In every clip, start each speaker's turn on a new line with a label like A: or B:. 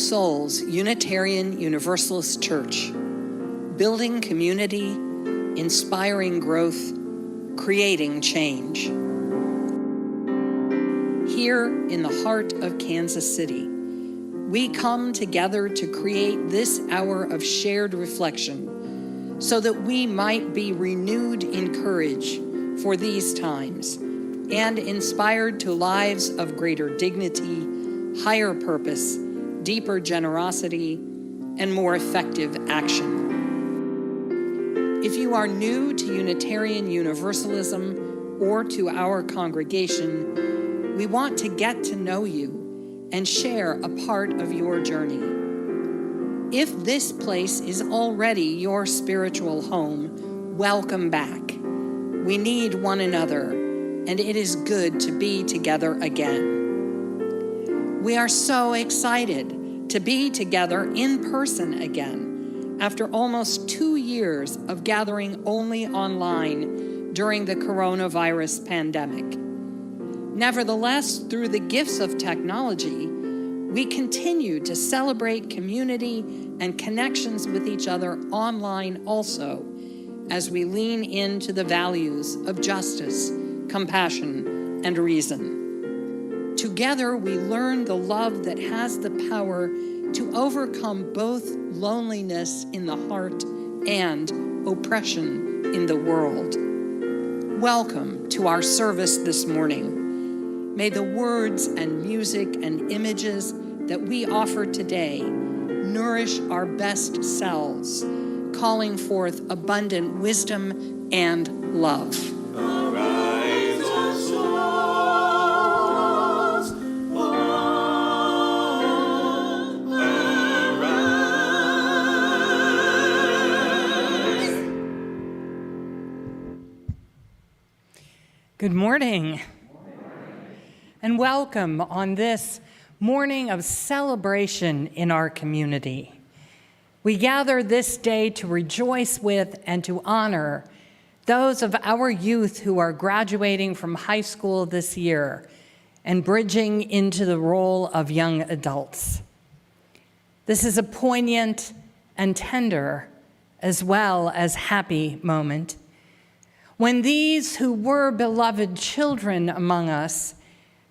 A: All Souls Unitarian Universalist Church, building community, inspiring growth, creating change. Here in the heart of Kansas City, we come together to create this hour of shared reflection so that we might be renewed in courage for these times and inspired to lives of greater dignity, higher purpose, deeper generosity, and more effective action. If you are new to Unitarian Universalism or to our congregation, we want to get to know you and share a part of your journey. If this place is already your spiritual home, welcome back. We need one another, and it is good to be together again. We are so excited to be together in person again after almost 2 years of gathering only online during the coronavirus pandemic. Nevertheless, through the gifts of technology, we continue to celebrate community and connections with each other online also, as we lean into the values of justice, compassion, and reason. Together, we learn the love that has the power to overcome both loneliness in the heart and oppression in the world. Welcome to our service this morning. May the words and music and images that we offer today nourish our best selves, calling forth abundant wisdom and love.
B: Arise, O souls, all arise.
C: Good morning. And welcome on this morning of celebration in our community. We gather this day to rejoice with and to honor those of our youth who are graduating from high school this year and bridging into the role of young adults. This is a poignant and tender, as well as happy moment, when these who were beloved children among us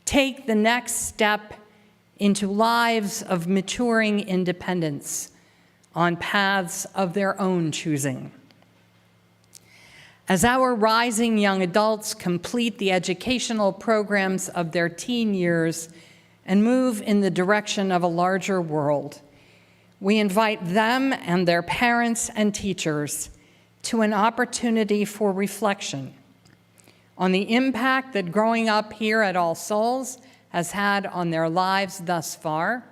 C: take the next step into lives of maturing independence on paths of their own choosing. As our rising young adults complete the educational programs of their teen years and move in the direction of a larger world, we invite them and their parents and teachers to an opportunity for reflection on the impact that growing up here at All Souls has had on their lives thus far,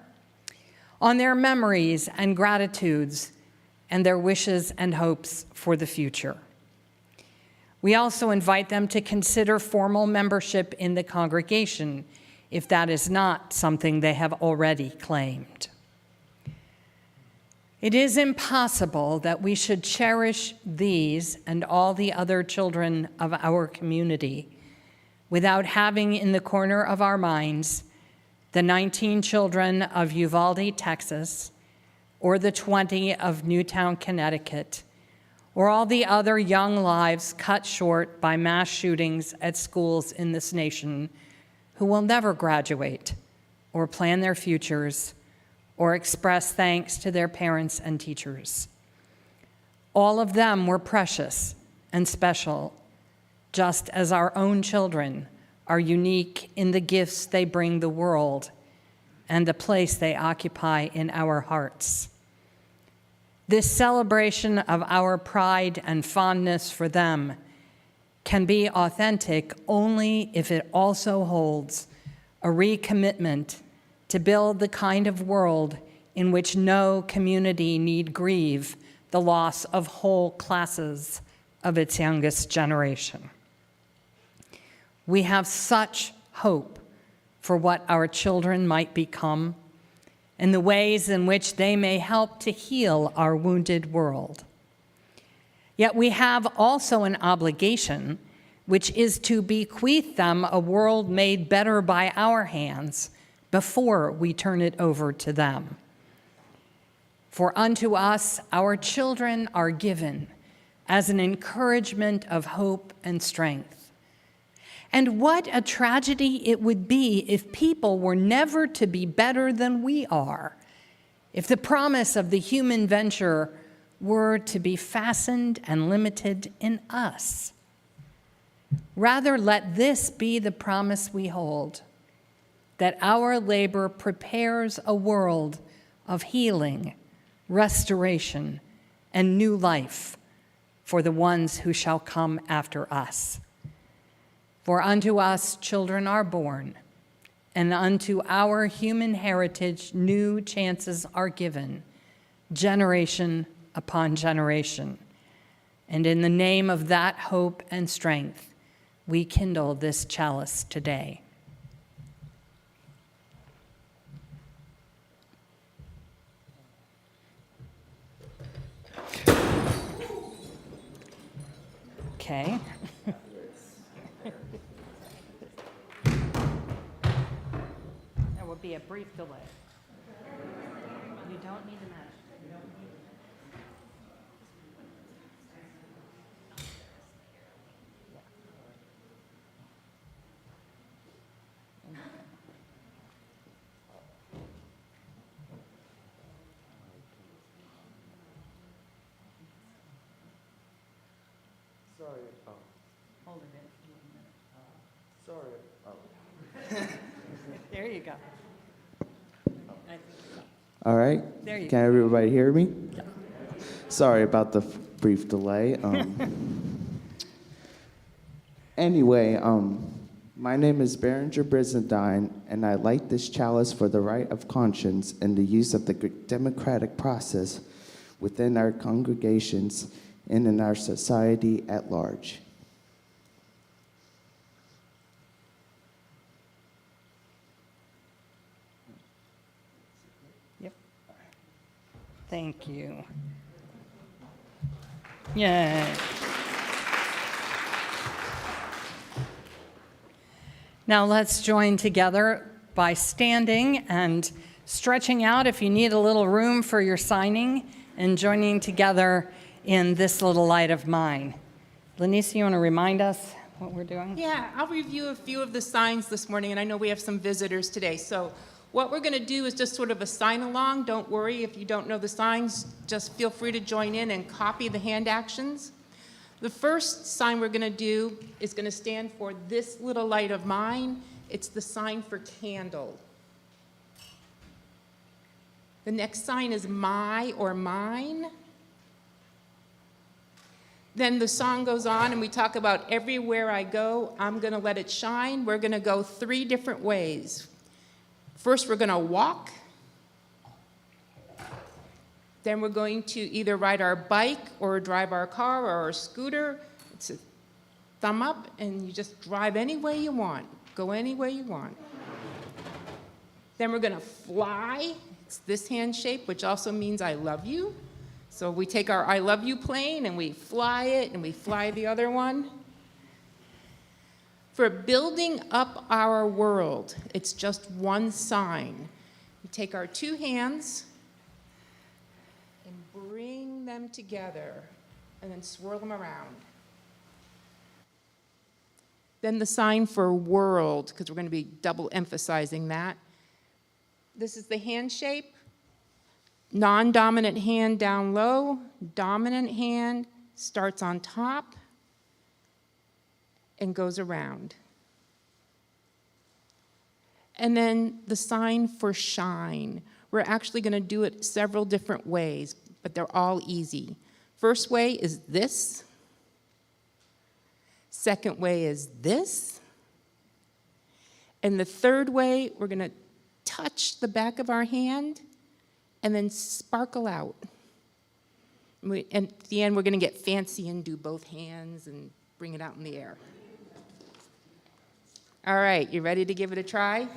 C: on their memories and gratitudes, and their wishes and hopes for the future. We also invite them to consider formal membership in the congregation, if that is not something they have already claimed. It is impossible that we should cherish these and all the other children of our community without having in the corner of our minds the 19 children of Uvalde, Texas, or the 20 of Newtown, Connecticut, or all the other young lives cut short by mass shootings at schools in this nation who will never graduate or plan their futures or express thanks to their parents and teachers. All of them were precious and special, just as our own children are unique in the gifts they bring the world and the place they occupy in our hearts. This celebration of our pride and fondness for them can be authentic only if it also holds a recommitment to build the kind of world in which no community need grieve the loss of whole classes of its youngest generation. We have such hope for what our children might become and the ways in which they may help to heal our wounded world. Yet we have also an obligation, which is to bequeath them a world made better by our hands before we turn it over to them. For unto us our children are given as an encouragement of hope and strength. And what a tragedy it would be if people were never to be better than we are, if the promise of the human venture were to be fastened and limited in us. Rather, let this be the promise we hold, that our labor prepares a world of healing, restoration, and new life for the ones who shall come after us. For unto us children are born, and unto our human heritage new chances are given, generation upon generation. And in the name of that hope and strength, we kindle this chalice today. Okay. There will be a brief delay. You don't need to match.
B: Sorry.
C: Hold it in.
B: Sorry.
C: There you go.
B: All right.
C: There you
B: Can everybody hear me? Yeah. Sorry about the brief delay. Anyway, my name is Behry Brizendine, and I light this chalice for the right of conscience and the use of the democratic process within our congregations and in our society at large.
C: Yep. Thank you. Yay. Now let's join together by standing and stretching out if you need a little room for your signing, and joining together in this little light of mine. Lynisa, you want to remind us what we're doing?
D: Yeah, I'll review a few of the signs this morning, and I know we have some visitors today. So what we're going to do is just sort of a sign along. Don't worry if you don't know the signs. Just feel free to join in and copy the hand actions. The first sign we're going to do is going to stand for this little light of mine. It's the sign for candle. The next sign is my or mine. Then the song goes on and we talk about everywhere I go, I'm going to let it shine. We're going to go 3 different ways. First, we're going to walk. Then we're going to either ride our bike or drive our car or our scooter. It's a thumb up, and you just drive any way you want. Go any way you want. Then we're going to fly. It's this hand shape, which also means I love you. So we take our I love you plane and we fly it and we fly the other one. For building up our world, it's just one sign. We take our 2 hands and bring them together and then swirl them around. Then the sign for world, because we're going to be double emphasizing that. This is the hand shape. Non-dominant hand down low, dominant hand starts on top and goes around. And then the sign for shine. We're actually going to do it several different ways, but they're all easy. First way is this. Second way is this. And the third way, we're going to touch the back of our hand and then sparkle out. And at the end, we're going to get fancy and do both hands and bring it out in the air. All right, you ready to give it a try?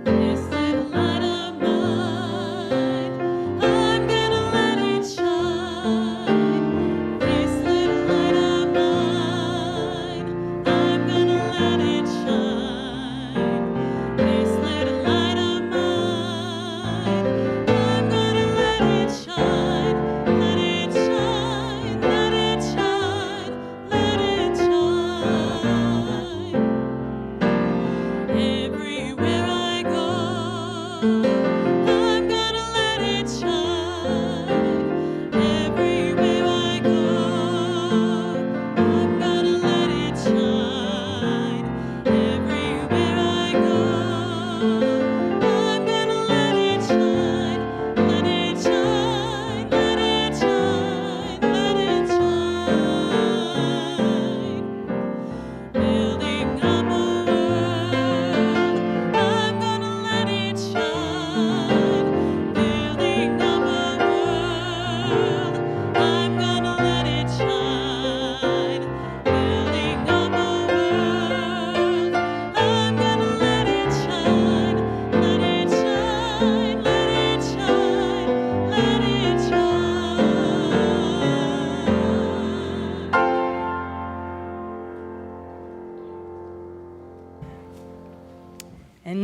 E: This little light of mine, I'm gonna let it shine.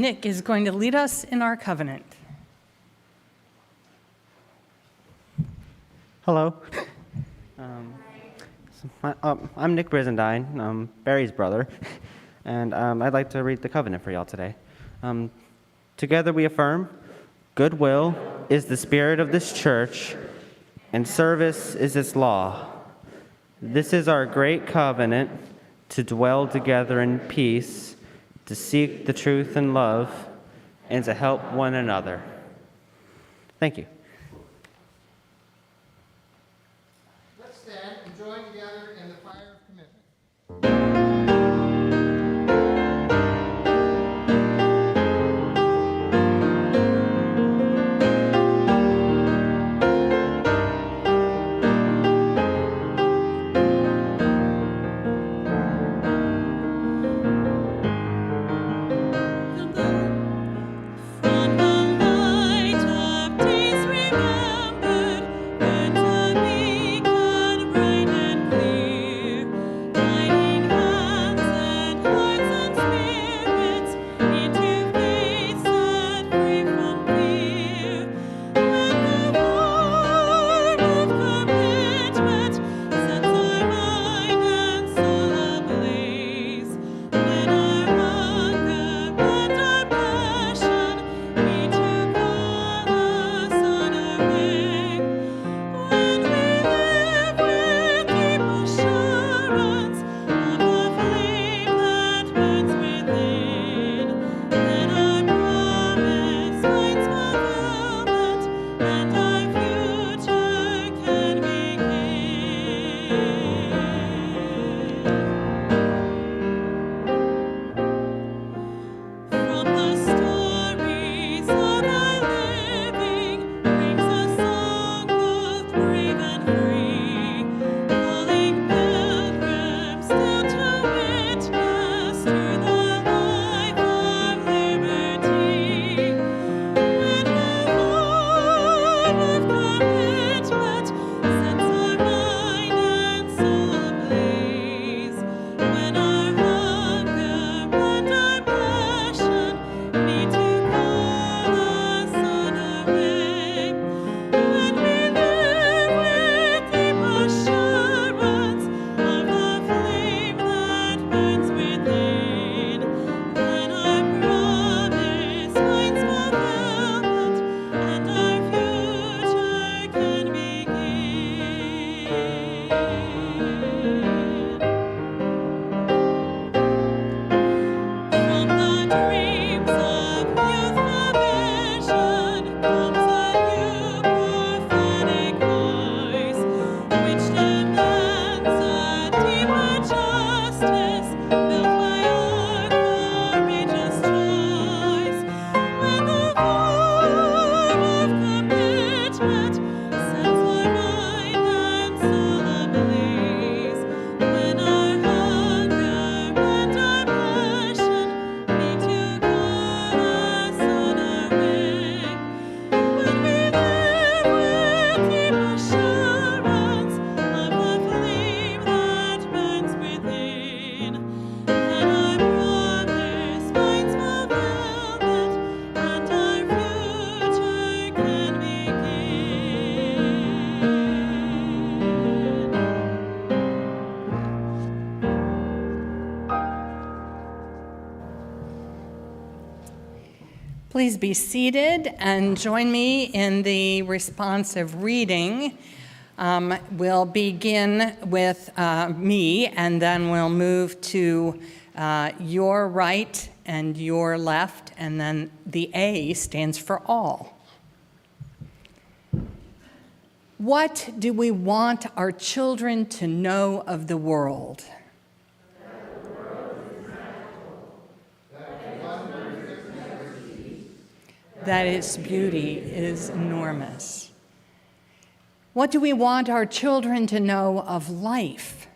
C: Nick is going to lead us in our covenant.
E: Hello. I'm Nick Brizendine, I'm Behry's brother, and I'd like to read the covenant for y'all today. Together we affirm, goodwill is the spirit of this church, and service is its law. This is our great covenant, to dwell together in peace, to seek the truth and love, and to help one another. Thank you.
F: Let's stand and join together in the fire of commitment.
C: Please be seated and join me in the responsive reading. We'll begin with me, and then we'll move to your right and your left, and then the A stands for all. What do we want our children to know of the world? That its beauty is enormous. What do we want our children to know of life?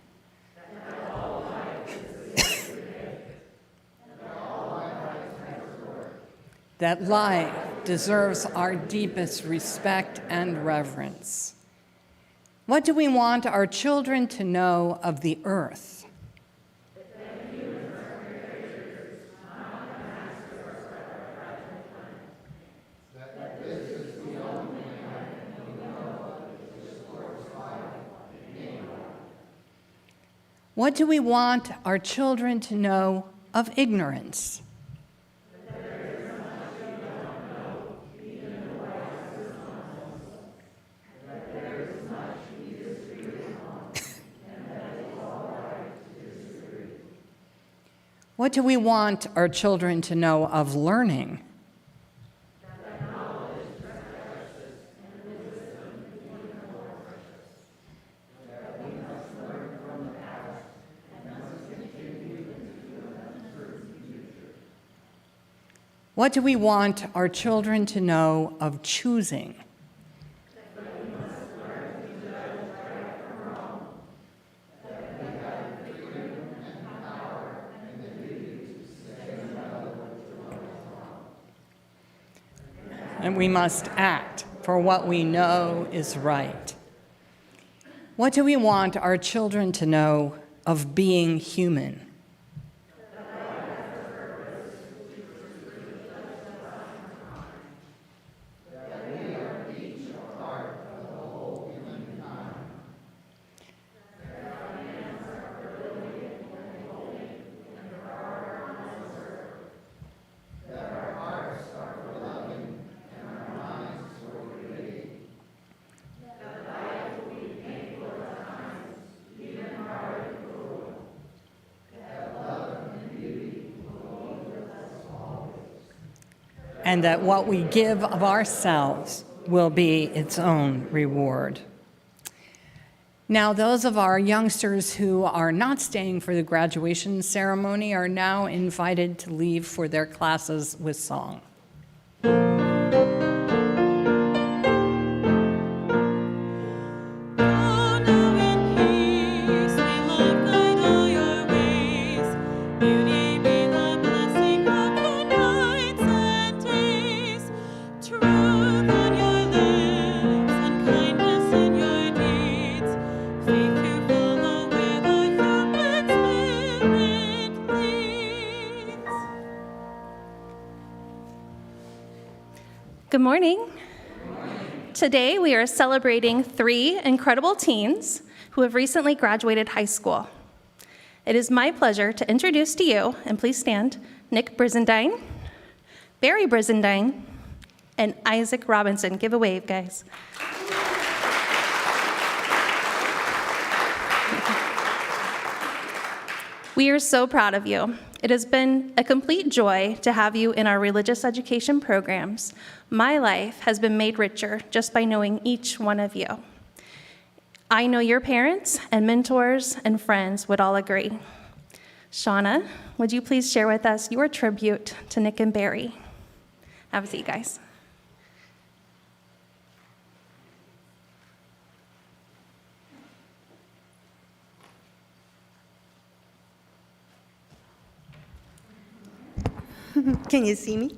C: That life deserves our deepest respect and reverence. What do we want our children to know of the earth? What do we want our children to know of ignorance? What do we want our children to know of learning? What do we want our children to know of choosing? And we must act for what we know is right. What do we want our children to know of being human? And that what we give of ourselves will be its own reward. Now, those of our youngsters who are not staying for the graduation ceremony are now invited to leave for their classes with song.
G: Good morning. Today we are celebrating 3 incredible teens who have recently graduated high school. It is my pleasure to introduce to you, and please stand, Nick Brizendine, Behry Brizendine, and Isaac Robinson. Give a wave, guys. We are so proud of you. It has been a complete joy to have you in our religious education programs. My life has been made richer just by knowing each one of you. I know your parents and mentors and friends would all agree. Shauna, would you please share with us your tribute to Nick and Behry? Have a seat, guys.
H: Can you see me?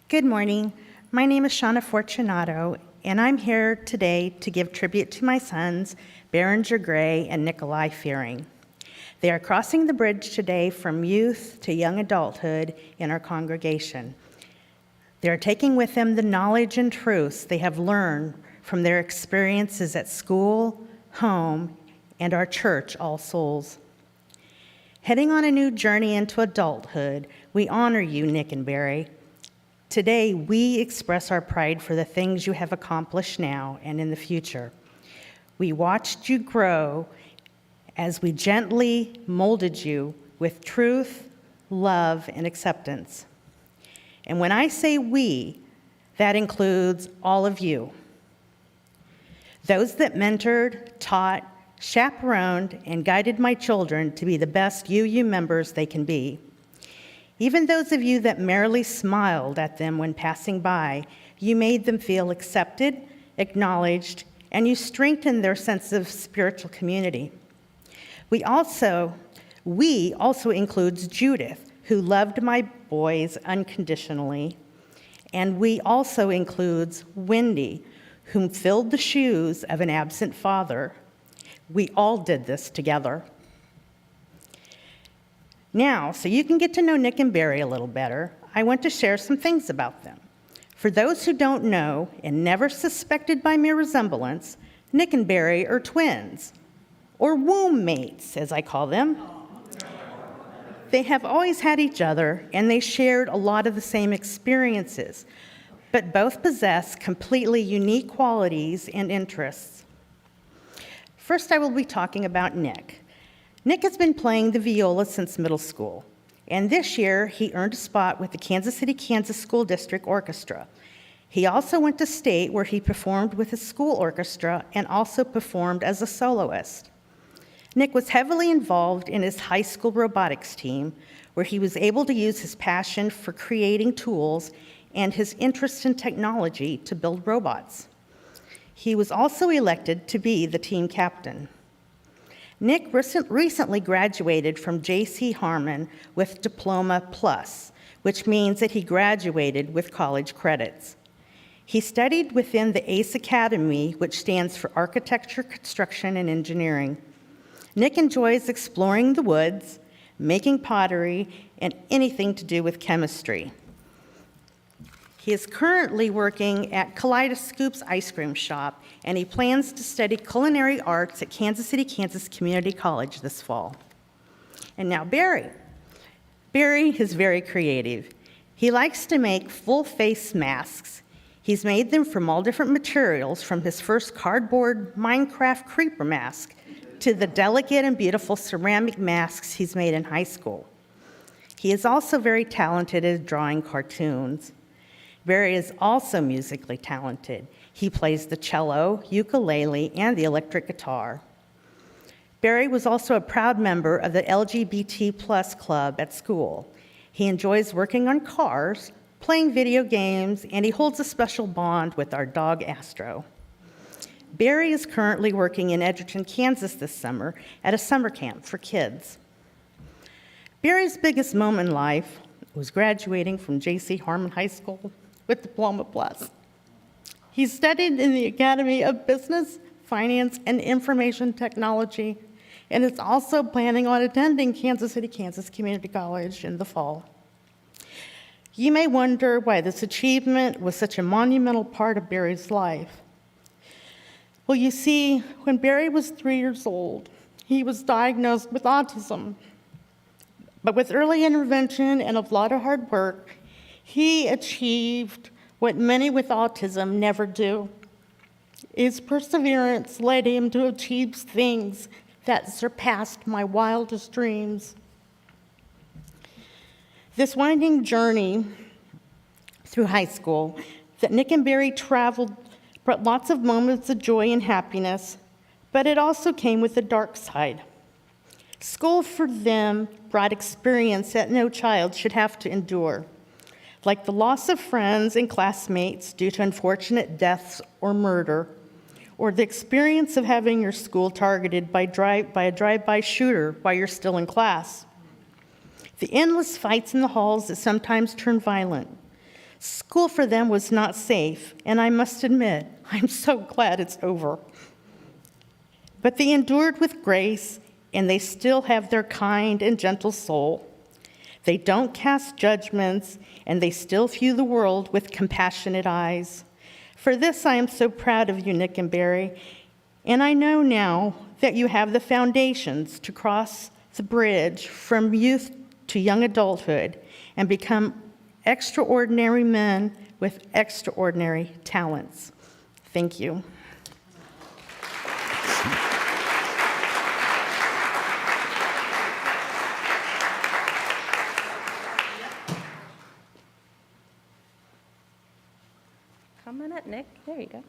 H: Good morning. My name is Shauna Fortunato, and I'm here today to give tribute to my sons, Berenger Gray and Nikolai Fearing. They are crossing the bridge today from youth to young adulthood in our congregation. They are taking with them the knowledge and truths they have learned from their experiences at school, home, and our church, All Souls. Heading on a new journey into adulthood, we honor you, Nick and Behry. Today, we express our pride for the things you have accomplished now and in the future. We watched you grow as we gently molded you with truth, love, and acceptance. And when I say we, that includes all of you. Those that mentored, taught, chaperoned, and guided my children to be the best UU members they can be. Even those of you that merely smiled at them when passing by, you made them feel accepted, acknowledged, and you strengthened their sense of spiritual community. We also includes Judith, who loved my boys unconditionally, and we also includes Wendy, whom filled the shoes of an absent father. We all did this together. Now, so you can get to know Nick and Behry a little better, I want to share some things about them. For those who don't know and never suspected by mere resemblance, Nick and Behry are twins, or womb mates, as I call them. They have always had each other, and they shared a lot of the same experiences, but both possess completely unique qualities and interests. First, I will be talking about Nick. Nick has been playing the viola since middle school, and this year he earned a spot with the Kansas City, Kansas School District Orchestra. He also went to state where he performed with his school orchestra and also performed as a soloist. Nick was heavily involved in his high school robotics team, where he was able to use his passion for creating tools and his interest in technology to build robots. He was also elected to be the team captain. Nick recently graduated from J.C. Harmon with Diploma Plus, which means that he graduated with college credits. He studied within the ACE Academy, which stands for Architecture, Construction, and Engineering. Nick enjoys exploring the woods, making pottery, and anything to do with chemistry. He is currently working at Kaleidoscope's ice cream shop, and he plans to study culinary arts at Kansas City, Kansas Community College this fall. And now Behry. Behry is very creative. He likes to make full-face masks. He's made them from all different materials, from his first cardboard Minecraft creeper mask to the delicate and beautiful ceramic masks he's made in high school. He is also very talented at drawing cartoons. Behry is also musically talented. He plays the cello, ukulele, and the electric guitar. Behry was also a proud member of the LGBT+ club at school. He enjoys working on cars, playing video games, and he holds a special bond with our dog, Astro. Behry is currently working in Edgerton, Kansas this summer at a summer camp for kids. Behry's biggest moment in life was graduating from J.C. Harmon High School with Diploma Plus. He studied in the Academy of Business, Finance, and Information Technology, and is also planning on attending Kansas City, Kansas Community College in the fall. You may wonder why this achievement was such a monumental part of Behry's life. Well, you see, when Behry was 3 years old, he was diagnosed with autism. But with early intervention and a lot of hard work, he achieved what many with autism never do. His perseverance led him to achieve things that surpassed my wildest dreams. This winding journey through high school that Nick and Behry traveled brought lots of moments of joy and happiness, but it also came with a dark side. School for them brought experience that no child should have to endure, like the loss of friends and classmates due to unfortunate deaths or murder, or the experience of having your school targeted by a drive-by shooter while you're still in class. The endless fights in the halls that sometimes turn violent. School for them was not safe, and I must admit, I'm so glad it's over. But they endured with grace, and they still have their kind and gentle soul. They don't cast judgments, and they still view the world with compassionate eyes. For this, I am so proud of you, Nick and Behry, and I know now that you have the foundations to cross the bridge from youth to young adulthood and become extraordinary men with extraordinary talents. Thank you.
G: Come on up, Nick. There you go.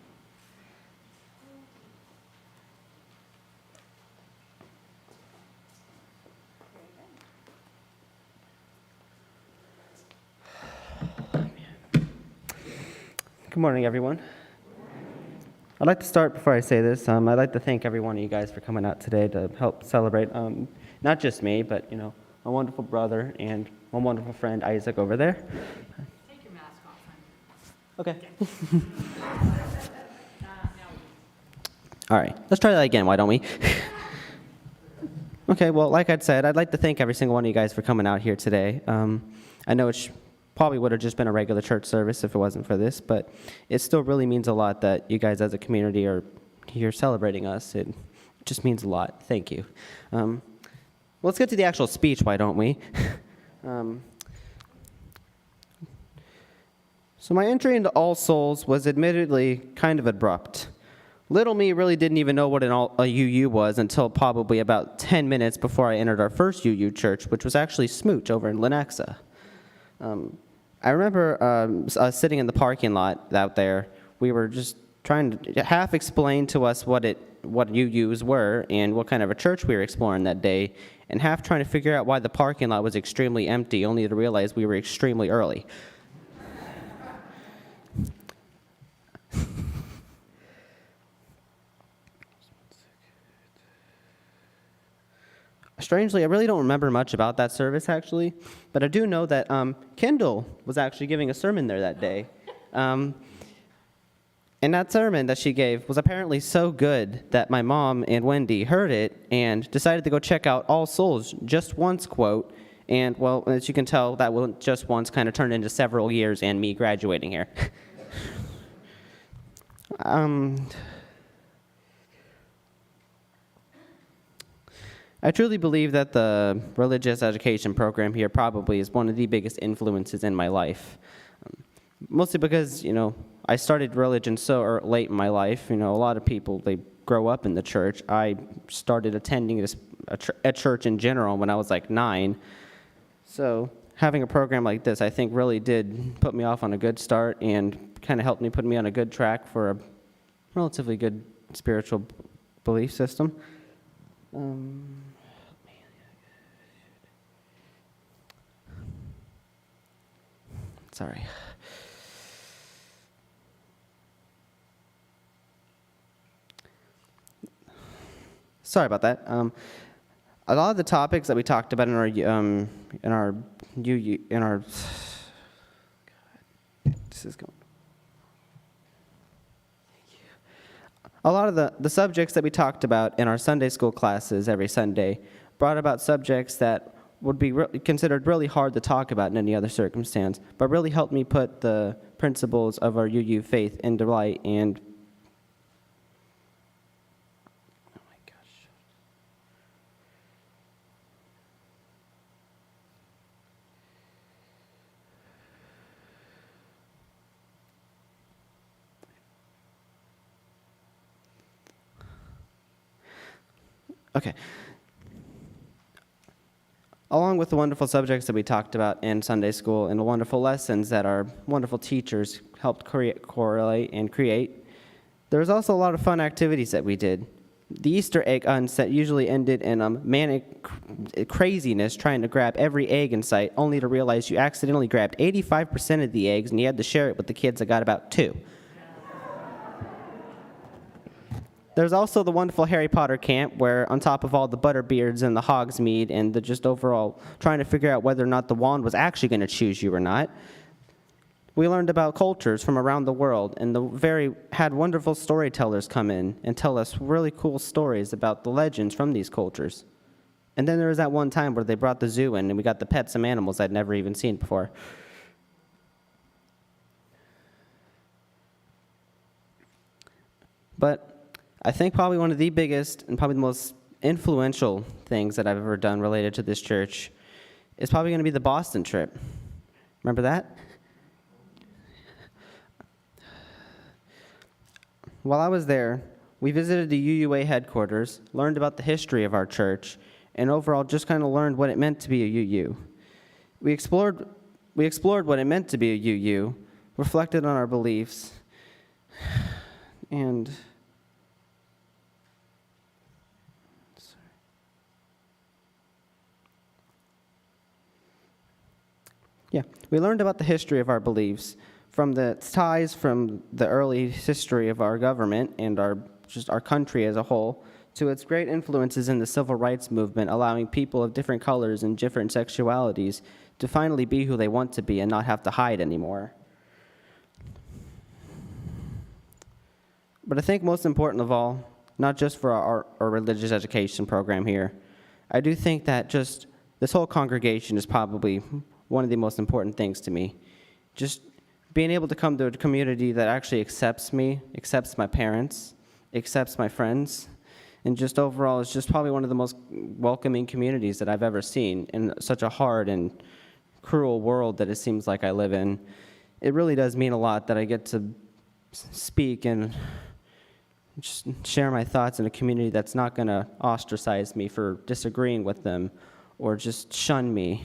E: Good morning, everyone. I'd like to start, before I say this, I'd like to thank every one of you guys for coming out today to help celebrate, not just me, but, my wonderful brother and my wonderful friend, Isaac, over there.
C: Take your mask off.
E: Okay. All right, let's try that again, why don't we? Okay, well, like I'd said, I'd like to thank every single one of you guys for coming out here today. I know it's probably would have just been a regular church service if it wasn't for this, but it still really means a lot that you guys as a community are here celebrating us. It It just means a lot. Thank you. Let's get to the actual speech, why don't we? So my entry into All Souls was admittedly kind of abrupt. Little me really didn't even know what a UU was until probably about 10 minutes before I entered our first UU church, which was actually Smooch over in Lenexa. I remember us sitting in the parking lot out there. We were just trying to half explain to us what UUs were and what kind of a church we were exploring that day, and half trying to figure out why the parking lot was extremely empty, only to realize we were extremely early. Strangely, I really don't remember much about that service, actually, but I do know that Kendyl was actually giving a sermon there that day. And that sermon that she gave was apparently so good that my mom and Wendy heard it and decided to go check out All Souls just once, quote, and, well, as you can tell, that just once kind of turned into several years and me graduating here. I truly believe that the religious education program here probably is one of the biggest influences in my life. Mostly because, I started religion so late in my life. A lot of people, they grow up in the church. I started attending a church in general when I was like 9. So having a program like this, I think, really did put me off on a good start and kind of helped me put me on a good track for a relatively good spiritual belief system. Sorry. Sorry about that. A lot of the topics that we talked about in our this is going. A lot of the subjects that we talked about in our Sunday school classes every Sunday brought about subjects that would be considered really hard to talk about in any other circumstance, but really helped me put the principles of our UU faith into light and oh my gosh. Okay. Along with the wonderful subjects that we talked about in Sunday school and the wonderful lessons that our wonderful teachers helped correlate and create, there was also a lot of fun activities that we did. The Easter egg hunts that usually ended in manic craziness trying to grab every egg in sight, only to realize you accidentally grabbed 85% of the eggs and you had to share it with the kids that got about 2. There's also the wonderful Harry Potter camp where, on top of all the butterbeards and the Hogsmeade and the just overall trying to figure out whether or not the wand was actually going to choose you or not, we learned about cultures from around the world and had wonderful storytellers come in and tell us really cool stories about the legends from these cultures. And then there was that one time where they brought the zoo in and we got to pet some animals I'd never even seen before. But I think probably one of the biggest and probably the most influential things that I've ever done related to this church is probably going to be the Boston trip. Remember that? While I was there, we visited the UUA headquarters, learned about the history of our church, and overall just kind of learned what it meant to be a UU. We explored what it meant to be a UU, reflected on our beliefs, and we learned about the history of our beliefs, from the ties from the early history of our government and our country as a whole, to its great influences in the civil rights movement, allowing people of different colors and different sexualities to finally be who they want to be and not have to hide anymore. But I think most important of all, not just for our religious education program here, I do think that just this whole congregation is probably one of the most important things to me. Just being able to come to a community that actually accepts me, accepts my parents, accepts my friends, And just overall, it's just probably one of the most welcoming communities that I've ever seen in such a hard and cruel world that it seems like I live in. It really does mean a lot that I get to speak and just share my thoughts in a community that's not going to ostracize me for disagreeing with them or just shun me.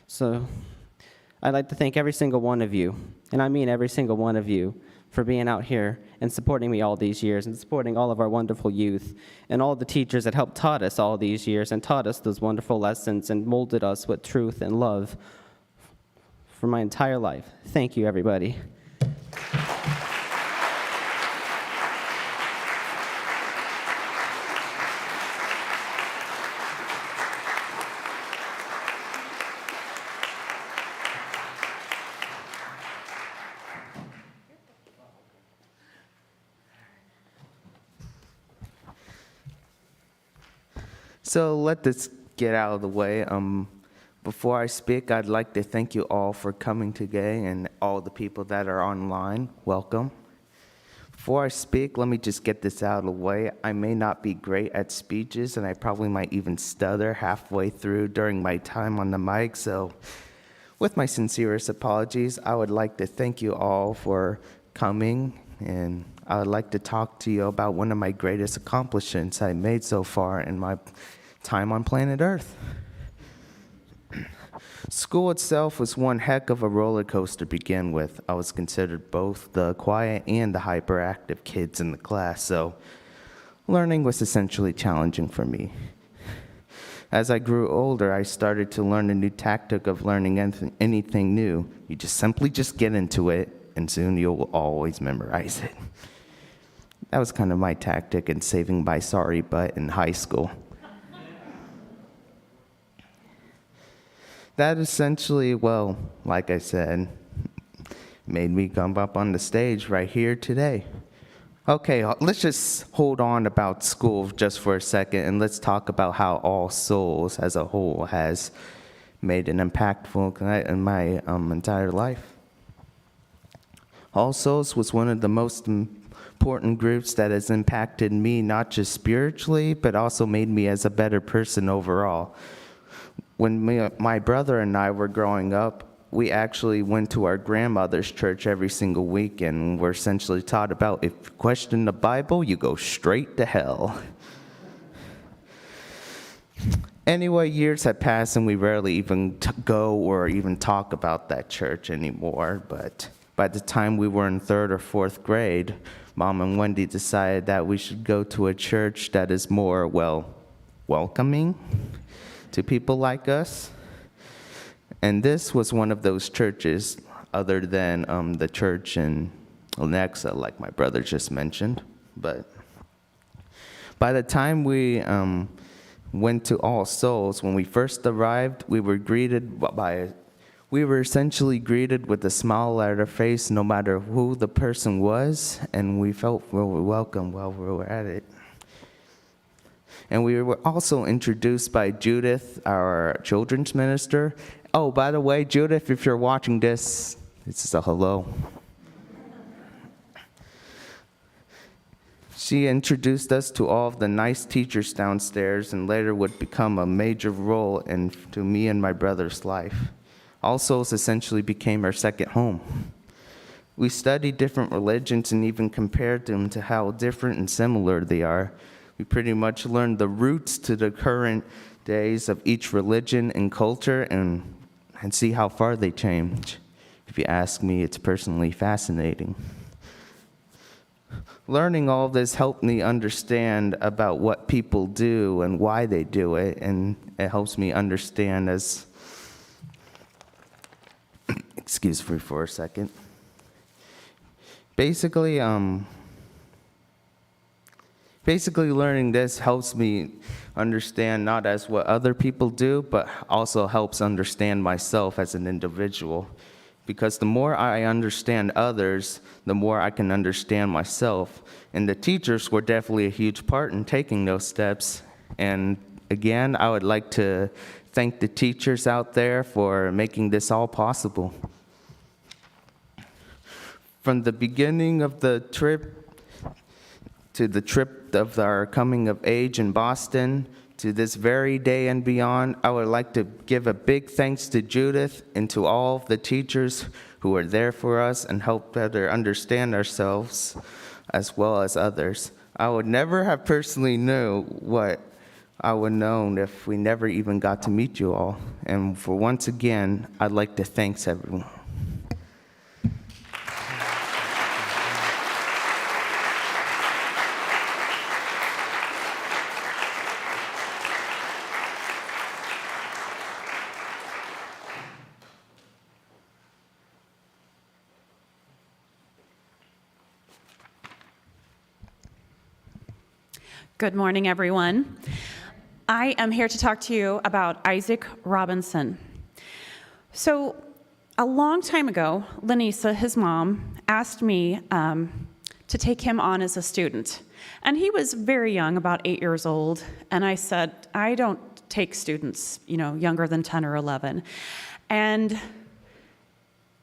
E: So I'd like to thank every single one of you, and I mean every single one of you, for being out here and supporting me all these years and supporting all of our wonderful youth and all the teachers that helped taught us all these years and taught us those wonderful lessons and molded us with truth and love for my entire life. Thank you, everybody.
B: So let this get out of the way. Before I speak, I'd like to thank you all for coming today and all the people that are online. Welcome. Before I speak, let me just get this out of the way. I may not be great at speeches, and I probably might even stutter halfway through during my time on the mic. So with my sincerest apologies, I would like to thank you all for coming, and I would like to talk to you about one of my greatest accomplishments I made so far in my time on planet Earth. School itself was one heck of a roller coaster to begin with. I was considered both the quiet and the hyperactive kids in the class, so learning was essentially challenging for me. As I grew older, I started to learn a new tactic of learning anything new. You just simply get into it, and soon you'll always memorize it. That was kind of my tactic in saving my sorry butt in high school. That essentially, well, like I said, made me come up on the stage right here today. Okay, let's just hold on about school just for a second, and let's talk about how All Souls as a whole has made an impactful in my entire life. All Souls was one of the most important groups that has impacted me, not just spiritually, but also made me as a better person overall. When my brother and I were growing up, we actually went to our grandmother's church every single week, and were essentially taught about if you question the Bible, you go straight to hell. Anyway, years have passed, and we rarely even go or even talk about that church anymore. But by the time we were in 3rd or 4th grade, Mom and Wendy decided that we should go to a church that is more, well, welcoming to people like us. And this was one of those churches, other than the church in Lenexa, like my brother just mentioned. But by the time we went to All Souls, when we first arrived, we were essentially greeted with a smile at our face, no matter who the person was, and we felt really welcome while we were at it. And we were also introduced by Judith, our children's minister. Oh, by the way, Judith, if you're watching this is a hello. She introduced us to all of the nice teachers downstairs, and later would become a major role into me and my brother's life. All Souls essentially became our second home. We studied different religions and even compared them to how different and similar they are. We pretty much learned the roots to the current days of each religion and culture, and see how far they change. If you ask me, it's personally fascinating. Learning all of this helped me understand about what people do and why they do it, and it helps me understand as, excuse me for a second. Basically learning this helps me understand not as what other people do, but also helps understand myself as an individual. Because the more I understand others, the more I can understand myself. And the teachers were definitely a huge part in taking those steps. And again, I would like to thank the teachers out there for making this all possible. From the beginning of the trip to the trip of our coming of age in Boston, to this very day and beyond, I would like to give a big thanks to Judith and to all of the teachers who are there for us and help better understand ourselves as well as others. I would never have personally known what I would have known if we never even got to meet you all. And for once again, I'd like to thank everyone.
I: Good morning, everyone. I am here to talk to you about Isaac Robinson. So, a long time ago, Lynisa, his mom, asked me to take him on as a student. And he was very young, about 8 years old, and I said, I don't take students, younger than 10 or 11. And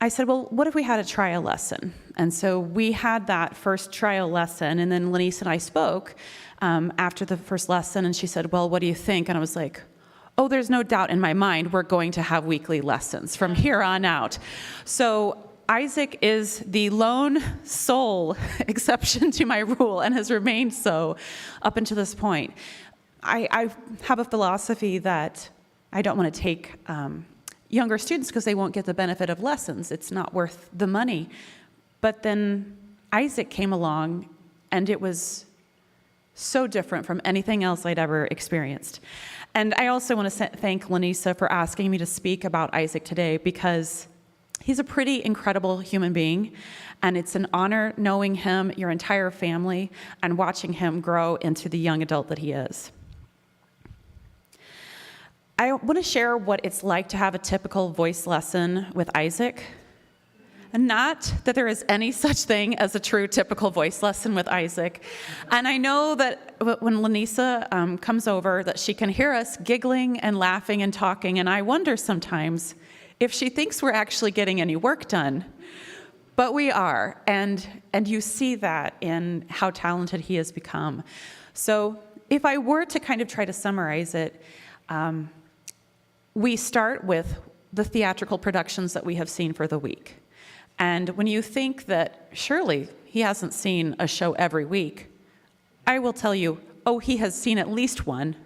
I: I said, well, what if we had a trial lesson? And so we had that first trial lesson, and then Lynisa and I spoke after the first lesson, and she said, well, what do you think? And I was like, oh, there's no doubt in my mind we're going to have weekly lessons from here on out. So Isaac is the lone sole exception to my rule and has remained so up until this point. I have a philosophy that I don't want to take younger students because they won't get the benefit of lessons. It's not worth the money. But then Isaac came along, and it was so different from anything else I'd ever experienced. And I also want to thank Lynisa for asking me to speak about Isaac today, because he's a pretty incredible human being, and it's an honor knowing him, your entire family, and watching him grow into the young adult that he is. I want to share what it's like to have a typical voice lesson with Isaac. And not that there is any such thing as a true typical voice lesson with Isaac. And I know that when Lynisa comes over, that she can hear us giggling and laughing and talking, and I wonder sometimes if she thinks we're actually getting any work done. But we are, and you see that in how talented he has become. So if I were to kind of try to summarize it, we start with the theatrical productions that we have seen for the week. And when you think that surely he hasn't seen a show every week, I will tell you, oh, he has seen at least one,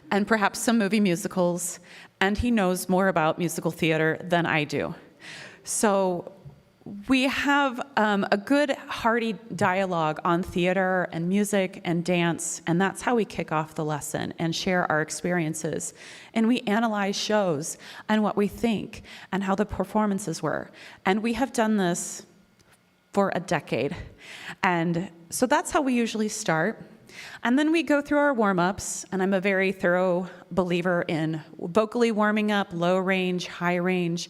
I: and perhaps some movie musicals, and he knows more about musical theater than I do. So we have a good, hearty dialogue on theater and music and dance, and that's how we kick off the lesson and share our experiences. And we analyze shows and what we think and how the performances were. And we have done this for a decade. And so that's how we usually start. And then we go through our warm-ups, and I'm a very thorough believer in vocally warming up, low range, high range.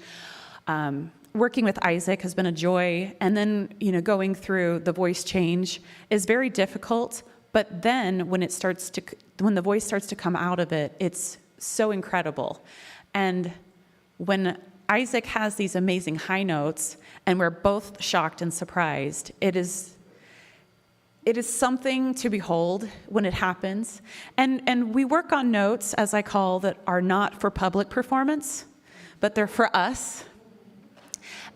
I: Working with Isaac has been a joy, and then going through the voice change is very difficult. But then when the voice starts to come out of it, it's so incredible. And when Isaac has these amazing high notes, and we're both shocked and surprised, it is something to behold when it happens. And we work on notes, as I call, that are not for public performance, but they're for us.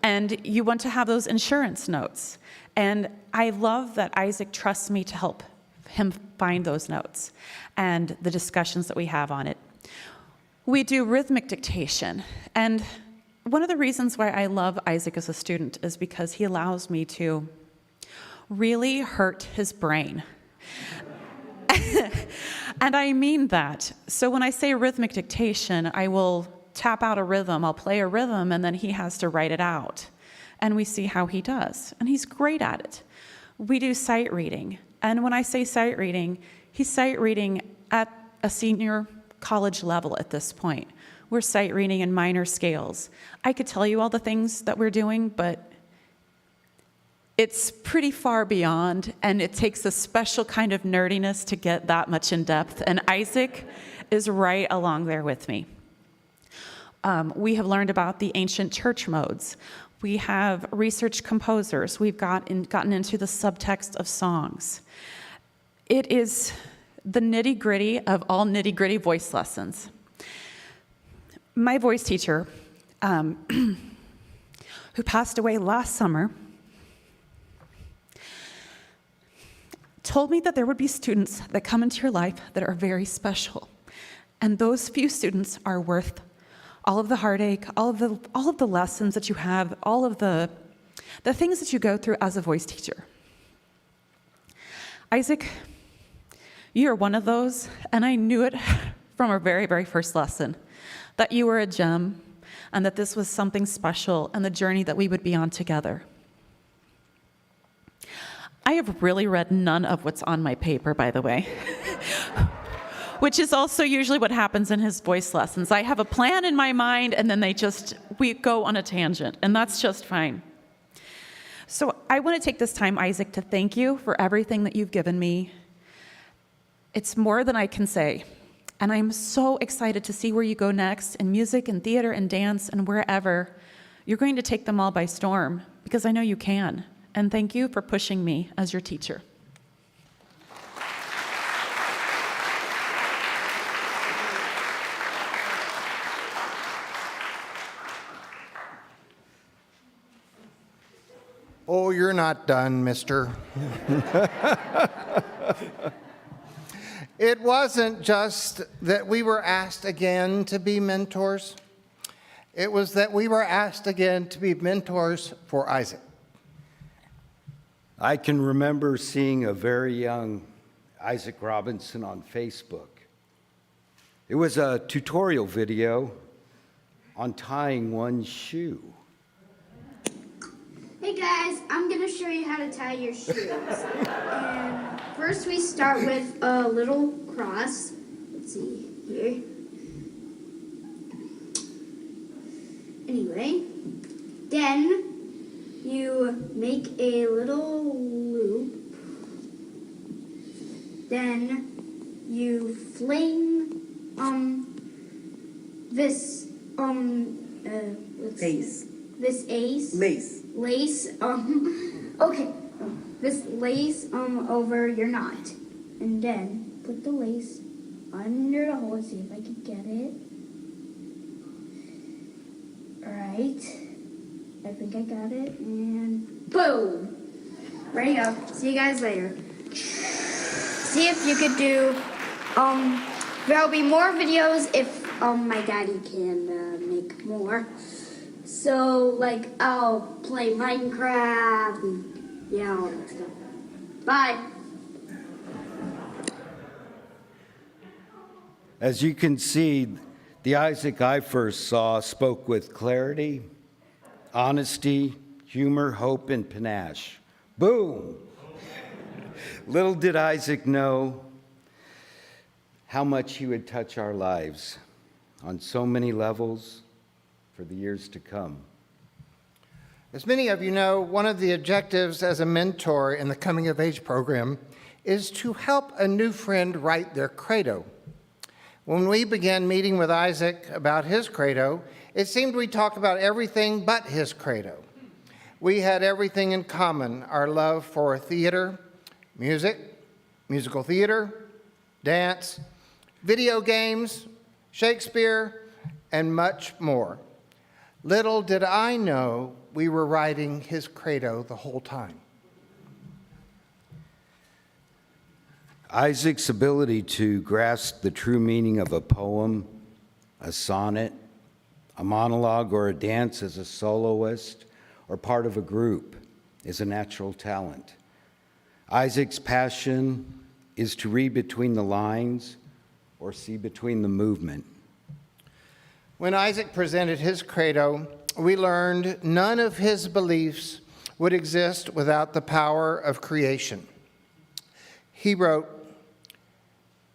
I: And you want to have those insurance notes. And I love that Isaac trusts me to help him find those notes and the discussions that we have on it. We do rhythmic dictation. And one of the reasons why I love Isaac as a student is because he allows me to really hurt his brain. And I mean that. So when I say rhythmic dictation, I will tap out a rhythm, I'll play a rhythm, and then he has to write it out. And we see how he does. And he's great at it. We do sight reading. And when I say sight reading, he's sight reading at a senior college level at this point. We're sight reading in minor scales. I could tell you all the things that we're doing, but it's pretty far beyond, and it takes a special kind of nerdiness to get that much in depth. And Isaac is right along there with me. We have learned about the ancient church modes. We have researched composers. We've gotten into the subtext of songs. It is the nitty-gritty of all nitty-gritty voice lessons. My voice teacher, who passed away last summer, told me that there would be students that come into your life that are very special. And those few students are worth all of the heartache, all of the lessons that you have, all of the things that you go through as a voice teacher. Isaac, you are one of those, and I knew it from our very, very first lesson, that you were a gem, and that this was something special, and the journey that we would be on together. I have really read none of what's on my paper, by the way, which is also usually what happens in his voice lessons. I have a plan in my mind, and then we go on a tangent, and that's just fine. So I want to take this time, Isaac, to thank you for everything that you've given me. It's more than I can say, and I'm so excited to see where you go next in music and theater and dance and wherever. You're going to take them all by storm, because I know you can. And thank you for pushing me as your teacher.
F: Oh, you're not done, mister. It wasn't just that we were asked again to be mentors. It was that we were asked again to be mentors for Isaac.
J: I can remember seeing a very young Isaac Robinson on Facebook. It was a tutorial video on tying one shoe.
K: Hey guys, I'm going to show you how to tie your shoes. And first we start with a little cross. Let's see here. Anyway, then you make a little loop. Then you fling this this lace over your knot, and then put the lace under the hole. Let's see if I can get it. All right, I think I got it, and boom! There you go. See you guys later. See if you could do. There'll be more videos if my daddy can make more. So, like, I'll play Minecraft and, yeah, all that stuff. Bye.
J: As you can see, the Isaac I first saw spoke with clarity, honesty, humor, hope, and panache. Boom! Little did Isaac know how much he would touch our lives on so many levels for the years to come.
F: As many of you know, one of the objectives as a mentor in the Coming of Age program is to help a new friend write their credo. When we began meeting with Isaac about his credo, it seemed we talked about everything but his credo. We had everything in common: our love for theater, music, musical theater, dance, video games, Shakespeare, and much more. Little did I know we were writing his credo the whole time.
J: Isaac's ability to grasp the true meaning of a poem, a sonnet, a monologue, or a dance as a soloist or part of a group is a natural talent. Isaac's passion is to read between the lines or see between the movement.
F: When Isaac presented his credo, we learned none of his beliefs would exist without the power of creation. He wrote,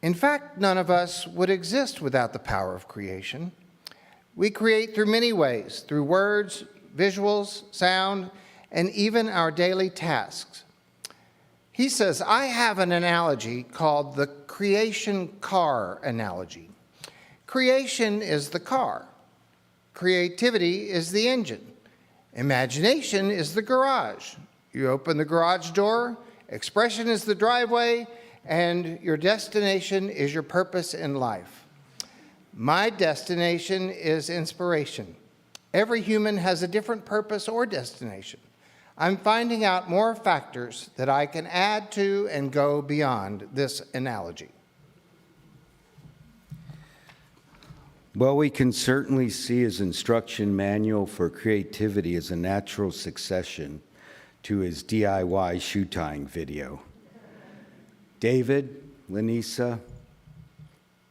F: "In fact, none of us would exist without the power of creation. We create through many ways, through words, visuals, sound, and even our daily tasks." He says, "I have an analogy called the creation car analogy. Creation is the car. Creativity is the engine. Imagination is the garage. You open the garage door, expression is the driveway, and your destination is your purpose in life. My destination is inspiration. Every human has a different purpose or destination. I'm finding out more factors that I can add to and go beyond this analogy.
J: Well, we can certainly see his instruction manual for creativity as a natural succession to his DIY shoe tying video. David, Lynisa,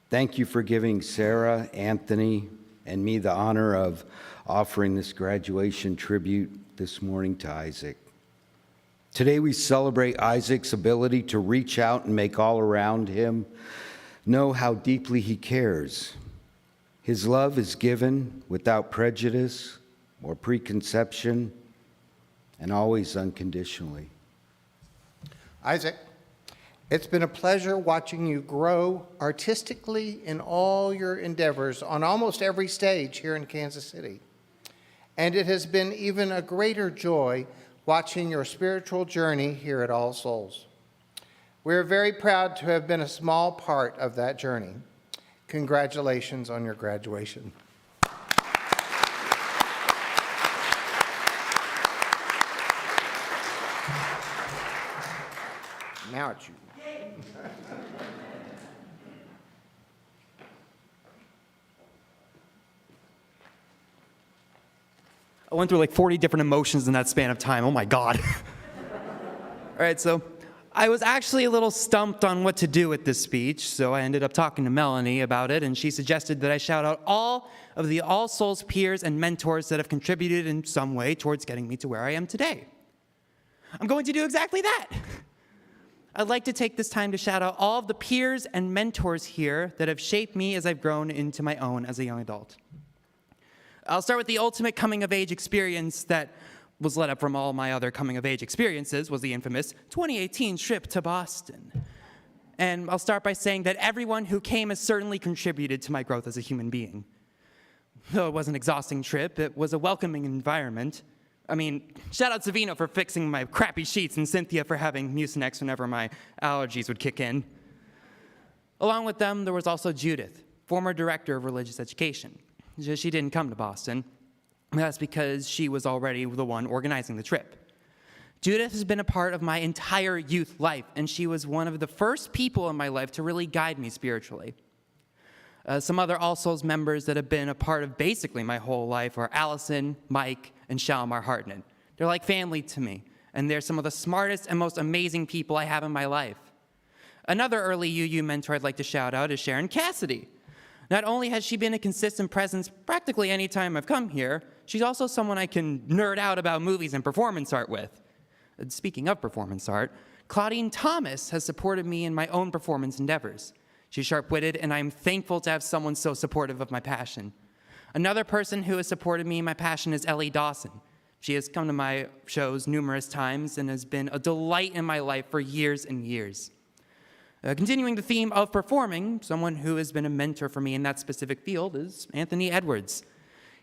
J: thank you for giving Sarah, Anthony, and me the honor of offering this graduation tribute this morning to Isaac. Today we celebrate Isaac's ability to reach out and make all around him know how deeply he cares. His love is given without prejudice or preconception and always unconditionally.
F: Isaac, it's been a pleasure watching you grow artistically in all your endeavors on almost every stage here in Kansas City. And it has been even a greater joy watching your spiritual journey here at All Souls. We're very proud to have been a small part of that journey. Congratulations on your graduation. Now it's you.
L: I went through like 40 different emotions in that span of time. Oh my God. All right, so I was actually a little stumped on what to do with this speech, so I ended up talking to Melanie about it, and she suggested that I shout out all of the All Souls peers and mentors that have contributed in some way towards getting me to where I am today. I'm going to do exactly that. I'd like to take this time to shout out all of the peers and mentors here that have shaped me as I've grown into my own as a young adult. I'll start with the ultimate coming-of-age experience that was led up from all my other coming-of-age experiences, was the infamous 2018 trip to Boston. And I'll start by saying that everyone who came has certainly contributed to my growth as a human being. Though it was an exhausting trip, it was a welcoming environment. I mean, shout out to Vino for fixing my crappy sheets and Cynthia for having Mucinex whenever my allergies would kick in. Along with them, there was also Judith, former director of religious education. She didn't come to Boston. That's because she was already the one organizing the trip. Judith has been a part of my entire youth life, and she was one of the first people in my life to really guide me spiritually. Some other All Souls members that have been a part of basically my whole life are Allison, Mike, and Shalmar Hartnett. They're like family to me, and they're some of the smartest and most amazing people I have in my life. Another early UU mentor I'd like to shout out is Sharon Cassidy. Not only has she been a consistent presence practically any time I've come here, she's also someone I can nerd out about movies and performance art with. Speaking of performance art, Claudine Thomas has supported me in my own performance endeavors. She's sharp-witted, and I'm thankful to have someone so supportive of my passion. Another person who has supported me in my passion is Ellie Dawson. She has come to my shows numerous times and has been a delight in my life for years and years. Continuing the theme of performing, someone who has been a mentor for me in that specific field is Anthony Edwards.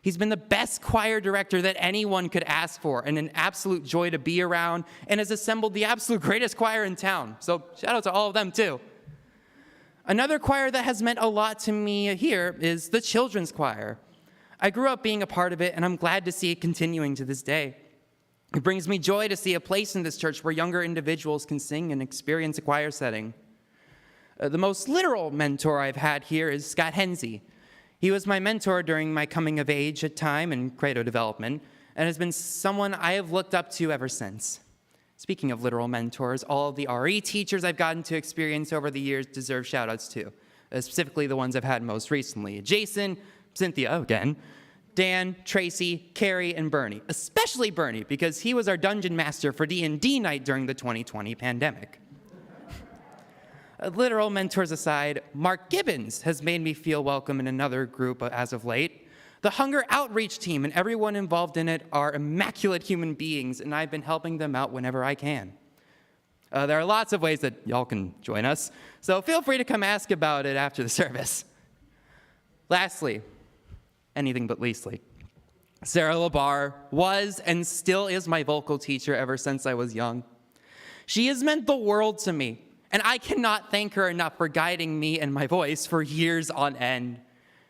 L: He's been the best choir director that anyone could ask for, and an absolute joy to be around, and has assembled the absolute greatest choir in town. So shout out to all of them too. Another choir that has meant a lot to me here is the children's choir. I grew up being a part of it, and I'm glad to see it continuing to this day. It brings me joy to see a place in this church where younger individuals can sing and experience a choir setting. The most literal mentor I've had here is Scott Hensey. He was my mentor during my coming of age time and credo development, and has been someone I have looked up to ever since. Speaking of literal mentors, all of the RE teachers I've gotten to experience over the years deserve shout-outs too, specifically the ones I've had most recently. Jason, Cynthia, again, Dan, Tracy, Carrie, and Bernie. Especially Bernie, because he was our dungeon master for D&D night during the 2020 pandemic. Literal mentors aside, Mark Gibbons has made me feel welcome in another group as of late. The Hunger Outreach team and everyone involved in it are immaculate human beings, and I've been helping them out whenever I can. There are lots of ways that y'all can join us, so feel free to come ask about it after the service. Lastly, anything but leastly, Sarah LaBarr was and still is my vocal teacher ever since I was young. She has meant the world to me, And I cannot thank her enough for guiding me and my voice for years on end.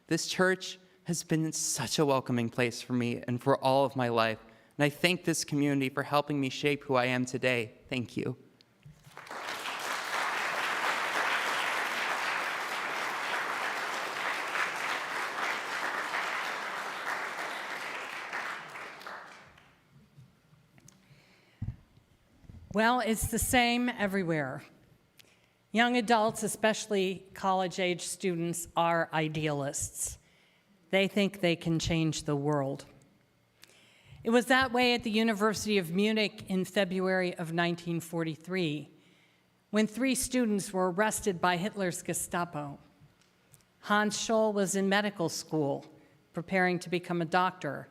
L: This church has been such a welcoming place for me and for all of my life. And I thank this community for helping me shape who I am today. Thank you.
C: Well, it's the same everywhere. Young adults, especially college-age students, are idealists. They think they can change the world. It was that way at the University of Munich in February of 1943, when 3 students were arrested by Hitler's Gestapo. Hans Scholl was in medical school, preparing to become a doctor.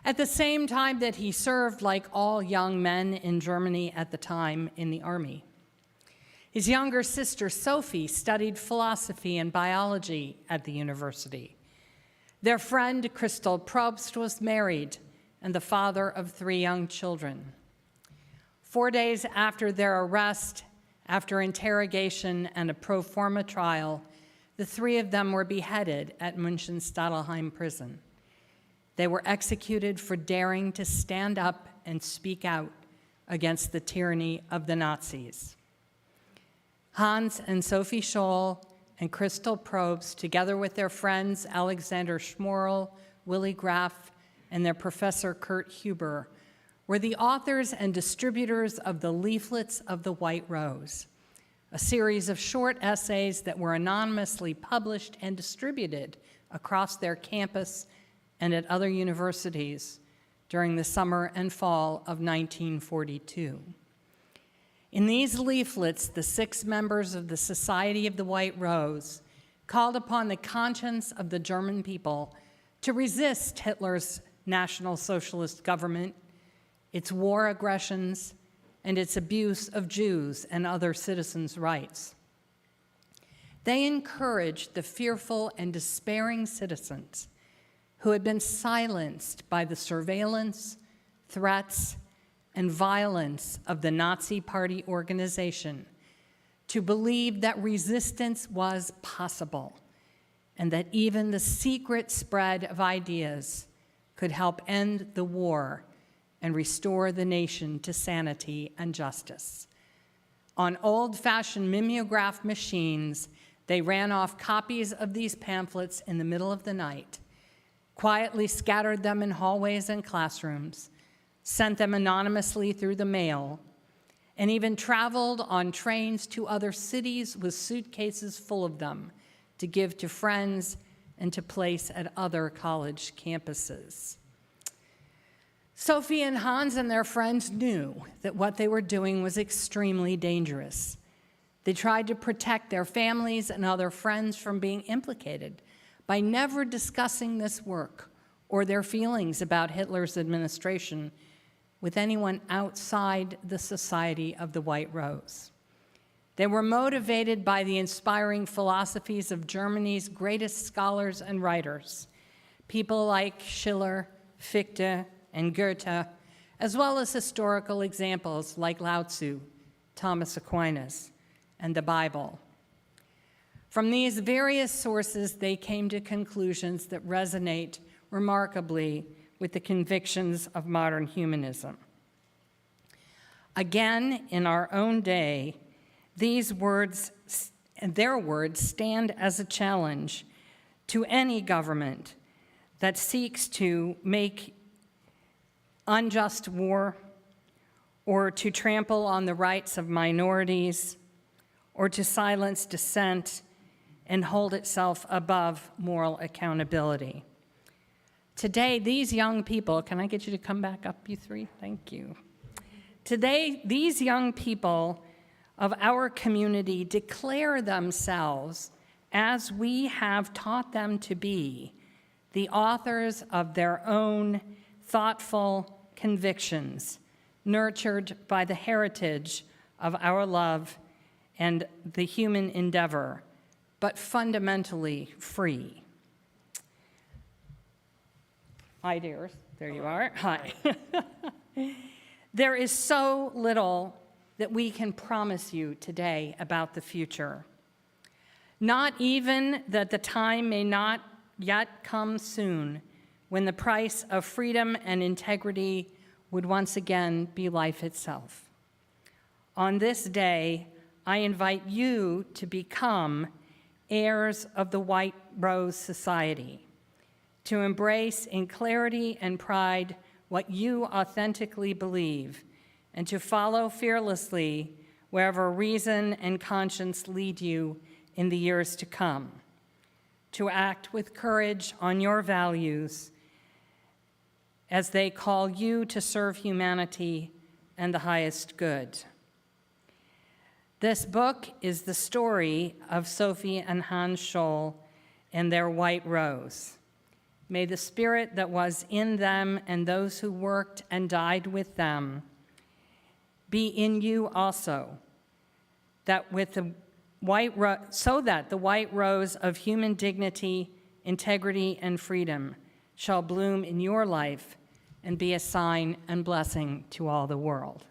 C: At the same time that he served, like all young men in Germany at the time, in the army. His younger sister, Sophie, studied philosophy and biology at the university. Their friend, Christel Probst, was married and the father of 3 young children. 4 days after their arrest, after interrogation and a pro forma trial, the 3 of them were beheaded at München-Stadelheim prison. They were executed for daring to stand up and speak out against the tyranny of the Nazis. Hans and Sophie Scholl and Christel Probst, together with their friends Alexander Schmorl, Willy Graf, and their professor Kurt Huber, were the authors and distributors of the Leaflets of the White Rose, a series of short essays that were anonymously published and distributed across their campus and at other universities during the summer and fall of 1942. In these leaflets, the 6 members of the Society of the White Rose called upon the conscience of the German people to resist Hitler's National Socialist government, its war aggressions, and its abuse of Jews and other citizens' rights. They encouraged the fearful and despairing citizens who had been silenced by the surveillance, threats, and violence of the Nazi Party organization to believe that resistance was possible and that even the secret spread of ideas could help end the war and restore the nation to sanity and justice. On old-fashioned mimeograph machines, they ran off copies of these pamphlets in the middle of the night, quietly scattered them in hallways and classrooms, sent them anonymously through the mail, and even traveled on trains to other cities with suitcases full of them to give to friends and to place at other college campuses. Sophie and Hans and their friends knew that what they were doing was extremely dangerous. They tried to protect their families and other friends from being implicated by never discussing this work or their feelings about Hitler's administration with anyone outside the Society of the White Rose. They were motivated by the inspiring philosophies of Germany's greatest scholars and writers, people like Schiller, Fichte, and Goethe, as well as historical examples like Lao Tzu, Thomas Aquinas, and the Bible. From these various sources, they came to conclusions that resonate remarkably with the convictions of modern humanism. Again, in our own day, these words, their words, stand as a challenge to any government that seeks to make unjust war, or to trample on the rights of minorities, or to silence dissent and hold itself above moral accountability. Today, these young people, can I get you to come back up, you 3? Thank you. Today, these young people of our community declare themselves, as we have taught them to be, the authors of their own thoughtful convictions, nurtured by the heritage of our love and the human endeavor, but fundamentally free. Hi, dears. There you are. Hi. There is so little that we can promise you today about the future. Not even that the time may not yet come soon when the price of freedom and integrity would once again be life itself. On this day, I invite you to become heirs of the White Rose Society, to embrace in clarity and pride what you authentically believe, and to follow fearlessly wherever reason and conscience lead you in the years to come, to act with courage on your values as they call you to serve humanity and the highest good. This book is the story of Sophie and Hans Scholl and their white rose. May the spirit that was in them and those who worked and died with them be in you also, that with the so that the white rose of human dignity, integrity, and freedom shall bloom in your life and be a sign and blessing to all the world.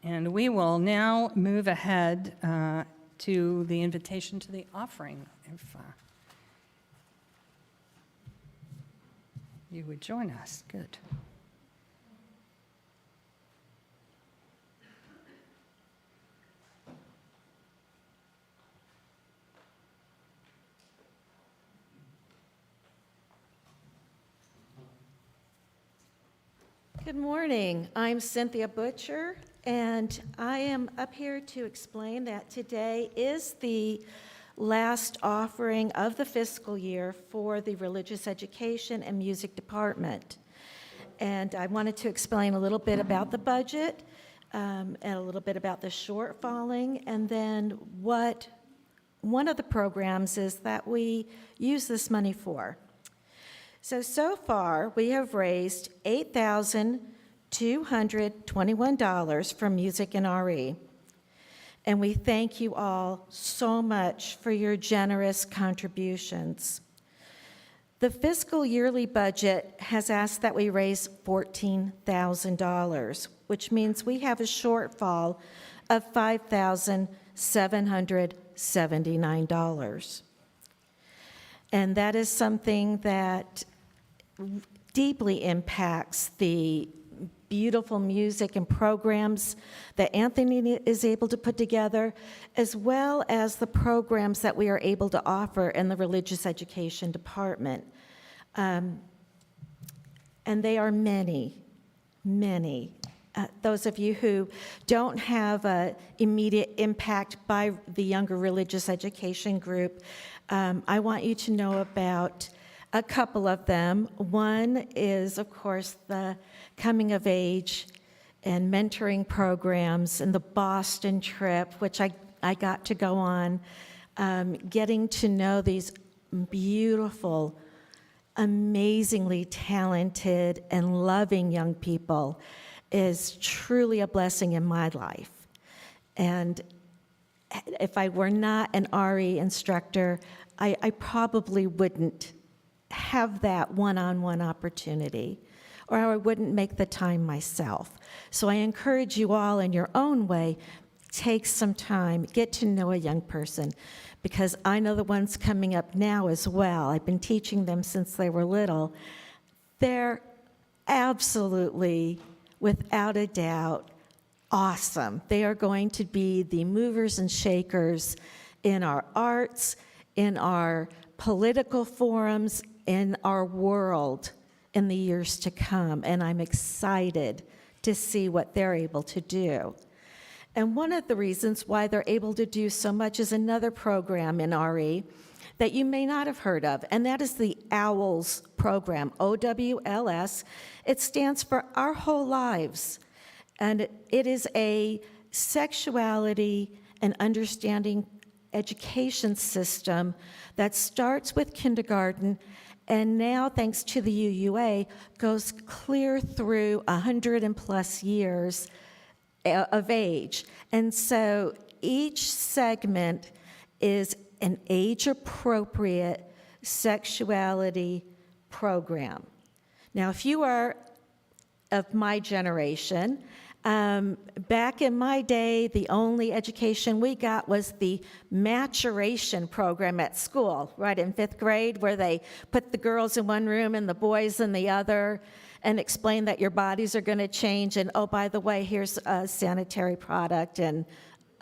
C: And we will now move ahead to the invitation to the offering, if you would join us. Good.
M: Good morning. I'm Cynthia Butcher, and I am up here to explain that today is the last offering of the fiscal year for the Religious Education and Music Department. And I wanted to explain a little bit about the budget and a little bit about the shortfalling, and then what one of the programs is that we use this money for. So far, we have raised $8,221 for music and RE. And we thank you all so much for your generous contributions. The fiscal yearly budget has asked that we raise $14,000, which means we have a shortfall of $5,779. And that is something that deeply impacts the beautiful music and programs that Anthony is able to put together, as well as the programs that we are able to offer in the Religious Education Department. And they are many, many. Those of you who don't have an immediate impact by the Younger Religious Education Group, I want you to know about a couple of them. One is, of course, the coming of age and mentoring programs and the Boston trip, which I got to go on. Getting to know these beautiful, amazingly talented and loving young people is truly a blessing in my life. And if I were not an RE instructor, I probably wouldn't have that one-on-one opportunity, or I wouldn't make the time myself. So I encourage you all in your own way, take some time, get to know a young person, because I know the ones coming up now as well. I've been teaching them since they were little. They're absolutely, without a doubt, awesome. They are going to be the movers and shakers in our arts, in our political forums, in our world in the years to come. And I'm excited to see what they're able to do. And one of the reasons why they're able to do so much is another program in RE that you may not have heard of, and that is the OWLS program, OWLS. It stands for Our Whole Lives. And it is a sexuality and understanding education system that starts with kindergarten and now, thanks to the UUA, goes clear through 100 and plus years of age. And so each segment is an age-appropriate sexuality program. Now, if you are of my generation, back in my day, the only education we got was the maturation program at school, right in 5th grade, where they put the girls in one room and the boys in the other and explain that your bodies are going to change. And oh, by the way, here's a sanitary product and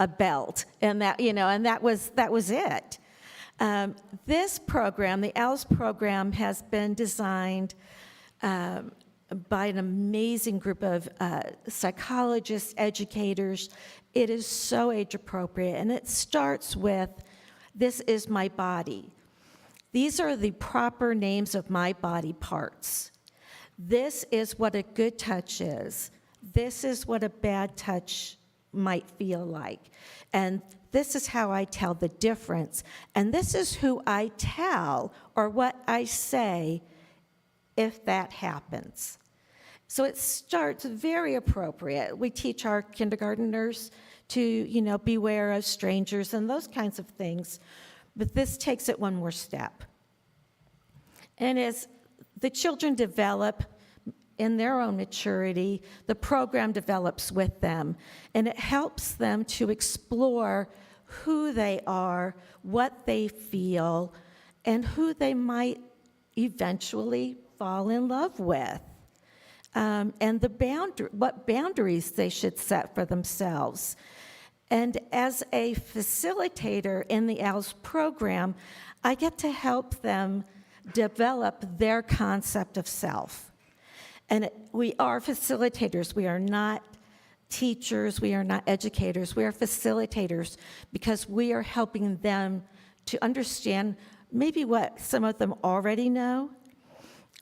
M: a belt. And that, and that was it. This program, the ALS program, has been designed by an amazing group of psychologists, educators. It is so age appropriate, and it starts with, this is my body. These are the proper names of my body parts. This is what a good touch is. This is what a bad touch might feel like. And this is how I tell the difference. And this is who I tell, or what I say, if that happens. So it starts very appropriate. We teach our kindergartners to, beware of strangers and those kinds of things, but this takes it one more step. And as the children develop in their own maturity, the program develops with them, and it helps them to explore who they are, what they feel, and who they might eventually fall in love with, and what boundaries they should set for themselves. And as a facilitator in the ALS program, I get to help them develop their concept of self. And we are facilitators. We are not teachers. We are not educators. We are facilitators because we are helping them to understand maybe what some of them already know,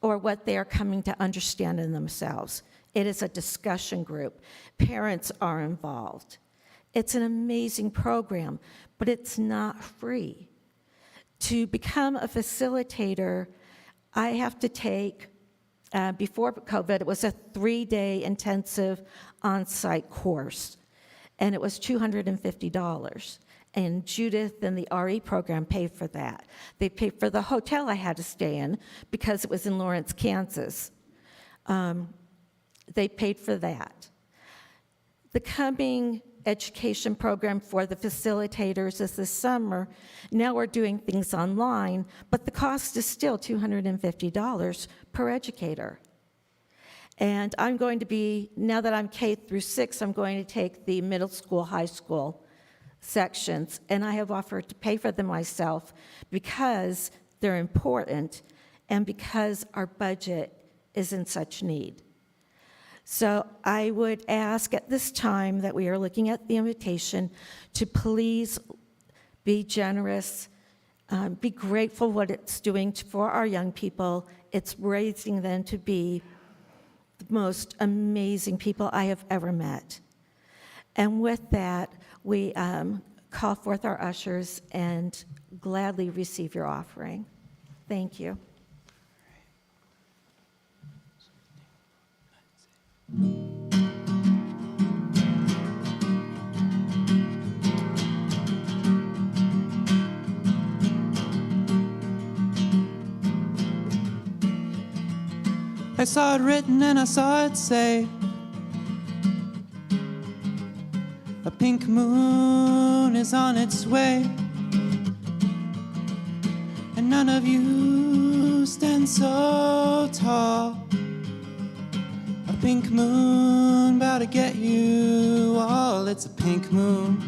M: or what they are coming to understand in themselves. It is a discussion group. Parents are involved. It's an amazing program, but it's not free. To become a facilitator, I have to take, before COVID, it was a 3-day intensive on-site course, and it was $250. And Judith and the RE program paid for that. They paid for the hotel I had to stay in because it was in Lawrence, Kansas. They paid for that. The coming education program for the facilitators is this summer. Now we're doing things online, but the cost is still $250 per educator. And I'm going to be, now that I'm K through 6, I'm going to take the middle school, high school sections, and I have offered to pay for them myself because they're important and because our budget is in such need. So I would ask at this time that we are looking at the invitation to please be generous, be grateful what it's doing for our young people. It's raising them to be the most amazing people I have ever met. And with that, we call forth our ushers and gladly receive your offering. Thank you.
N: I saw it written and I saw it say, a pink moon is on its way, and none of you stand so tall. A pink moon about to get you all. It's a pink moon.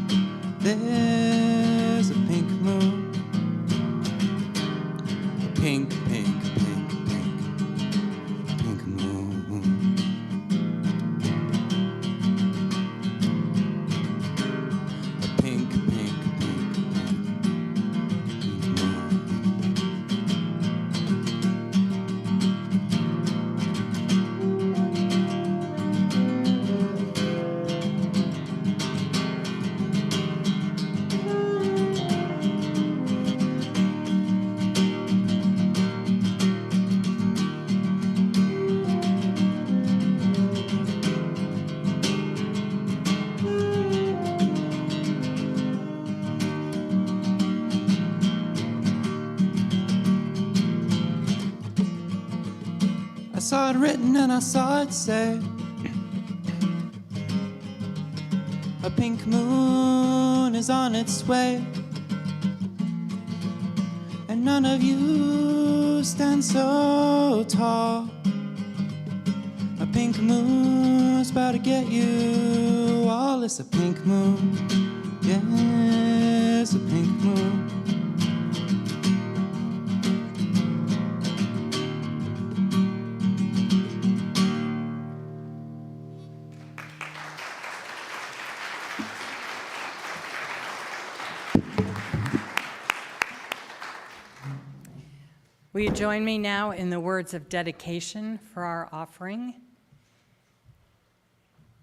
N: There's a pink moon. A pink, pink, pink, pink, pink moon. A pink, pink, pink, pink, pink moon. I saw it written and I saw it say, a pink moon is on its way, and none of you stand so tall. A pink moon's about to get you all. It's a pink moon, yeah, it's a pink moon.
C: Will you join me now in the words of dedication for our offering?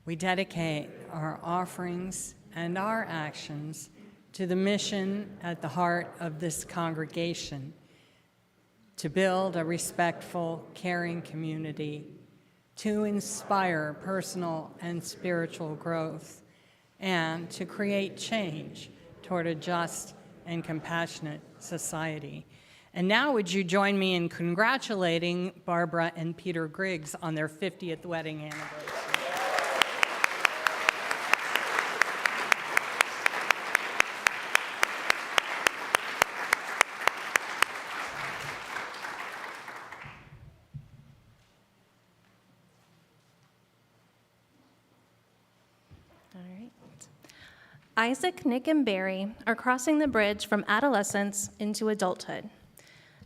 C: We dedicate our offerings and our actions to the mission at the heart of this congregation, to build a respectful, caring community, to inspire personal and spiritual growth, and to create change toward a just and compassionate society. And now would you join me in congratulating Barbara and Peter Griggs on their 50th wedding anniversary.
G: All right. Isaac, Nick, and Behry are crossing the bridge from adolescence into adulthood.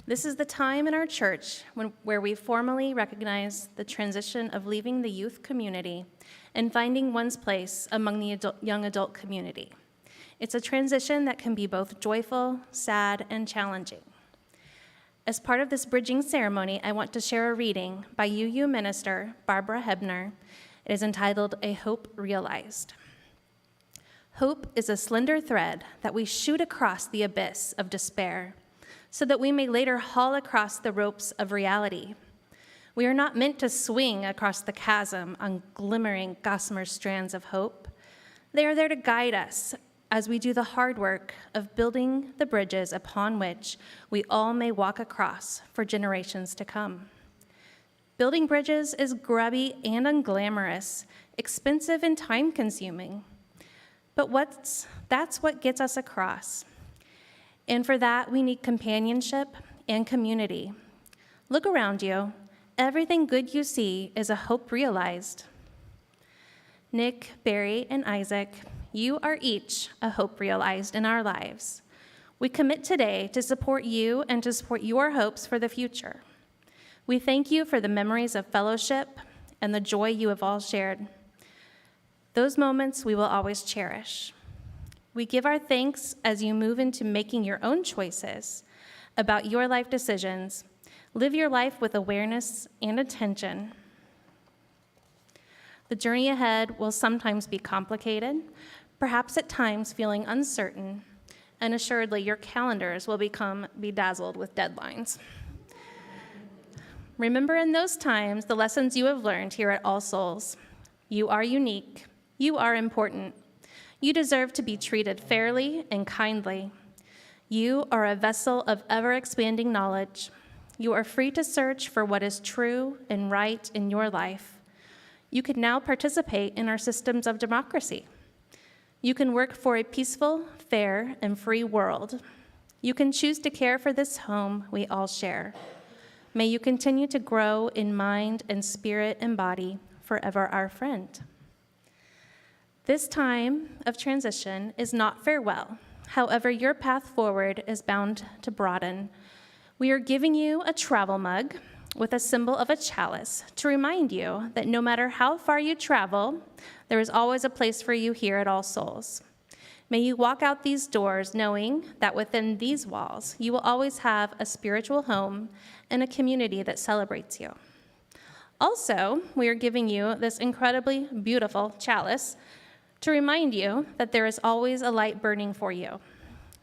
G: This is the time in our church where we formally recognize the transition of leaving the youth community and finding one's place among the young adult community. It's a transition that can be both joyful, sad, and challenging. As part of this bridging ceremony, I want to share a reading by UU minister Barbara Hebner. It is entitled, A Hope Realized. Hope is a slender thread that we shoot across the abyss of despair, so that we may later haul across the ropes of reality. We are not meant to swing across the chasm on glimmering gossamer strands of hope. They are there to guide us as we do the hard work of building the bridges upon which we all may walk across for generations to come. Building bridges is grubby and unglamorous, expensive and time-consuming. But that's what gets us across. And for that, we need companionship and community. Look around you. Everything good you see is a hope realized. Nick, Behry, and Isaac, you are each a hope realized in our lives. We commit today to support you and to support your hopes for the future. We thank you for the memories of fellowship and the joy you have all shared. Those moments we will always cherish. We give our thanks as you move into making your own choices about your life decisions. Live your life with awareness and attention. The journey ahead will sometimes be complicated, perhaps at times feeling uncertain, and assuredly your calendars will become bedazzled with deadlines. Remember in those times the lessons you have learned here at All Souls. You are unique. You are important. You deserve to be treated fairly and kindly. You are a vessel of ever-expanding knowledge. You are free to search for what is true and right in your life. You can now participate in our systems of democracy. You can work for a peaceful, fair, and free world. You can choose to care for this home we all share. May you continue to grow in mind and spirit and body, forever our friend. This time of transition is not farewell. However, your path forward is bound to broaden. We are giving you a travel mug with a symbol of a chalice to remind you that no matter how far you travel, there is always a place for you here at All Souls. May you walk out these doors knowing that within these walls, you will always have a spiritual home and a community that celebrates you. Also, we are giving you this incredibly beautiful chalice to remind you that there is always a light burning for you,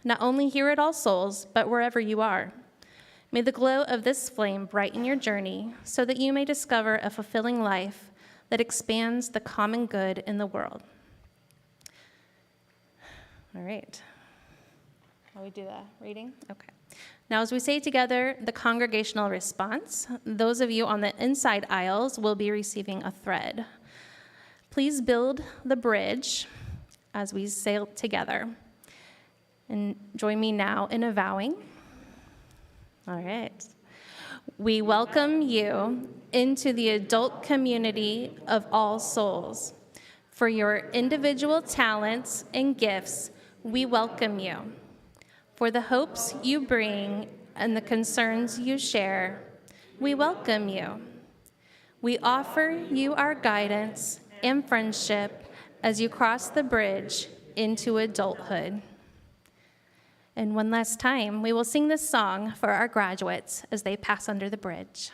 G: not only here at All Souls, but wherever you are. May the glow of this flame brighten your journey so that you may discover a fulfilling life that expands the common good in the world. All right. Will we do the reading? Okay. Now, as we say together the congregational response, those of you on the inside aisles will be receiving a thread. Please build the bridge as we sail together. And join me now in a vowing. All right. We welcome you into the adult community of all souls. For your individual talents and gifts, we welcome you. For the hopes you bring and the concerns you share, we welcome you. We offer you our guidance and friendship as you cross the bridge into adulthood. And one last time, we will sing this song for our graduates as they pass under the bridge.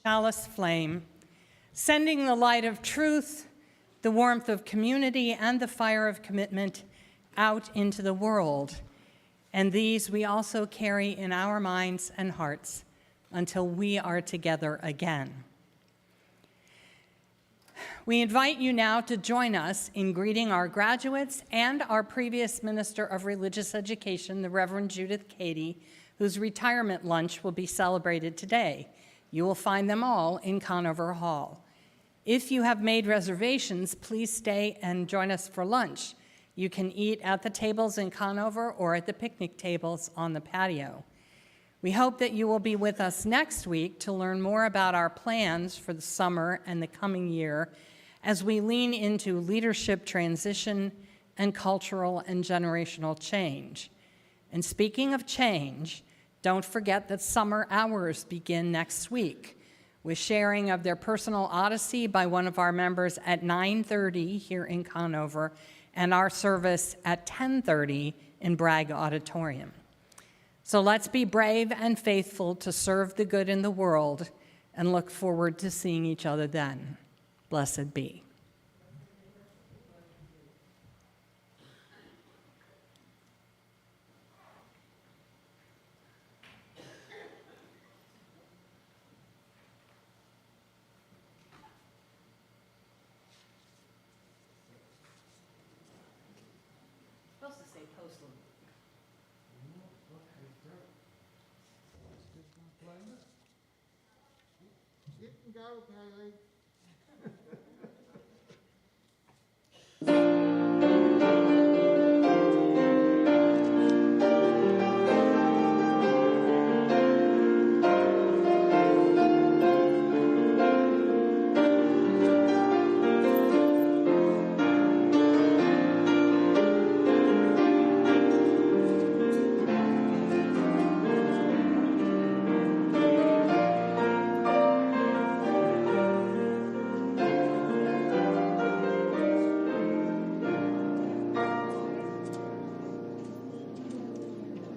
C: Chalice flame, sending the light of truth, the warmth of community, and the fire of commitment out into the world. And these we also carry in our minds and hearts until we are together again. We invite you now to join us in greeting our graduates and our previous Minister of Religious Education, the Reverend Judith Cady, whose retirement lunch will be celebrated today. You will find them all in Conover Hall. If you have made reservations, please stay and join us for lunch. You can eat at the tables in Conover or at the picnic tables on the patio. We hope that you will be with us next week to learn more about our plans for the summer and the coming year as we lean into leadership transition and cultural and generational change. And speaking of change, don't forget that summer hours begin next week with sharing of their personal odyssey by one of our members at 9:30 here in Conover and our service at 10:30 in Bragg Auditorium. So let's be brave and faithful to serve the good in the world and look forward to seeing each other then. Blessed be.
F: You can go, Kaylee.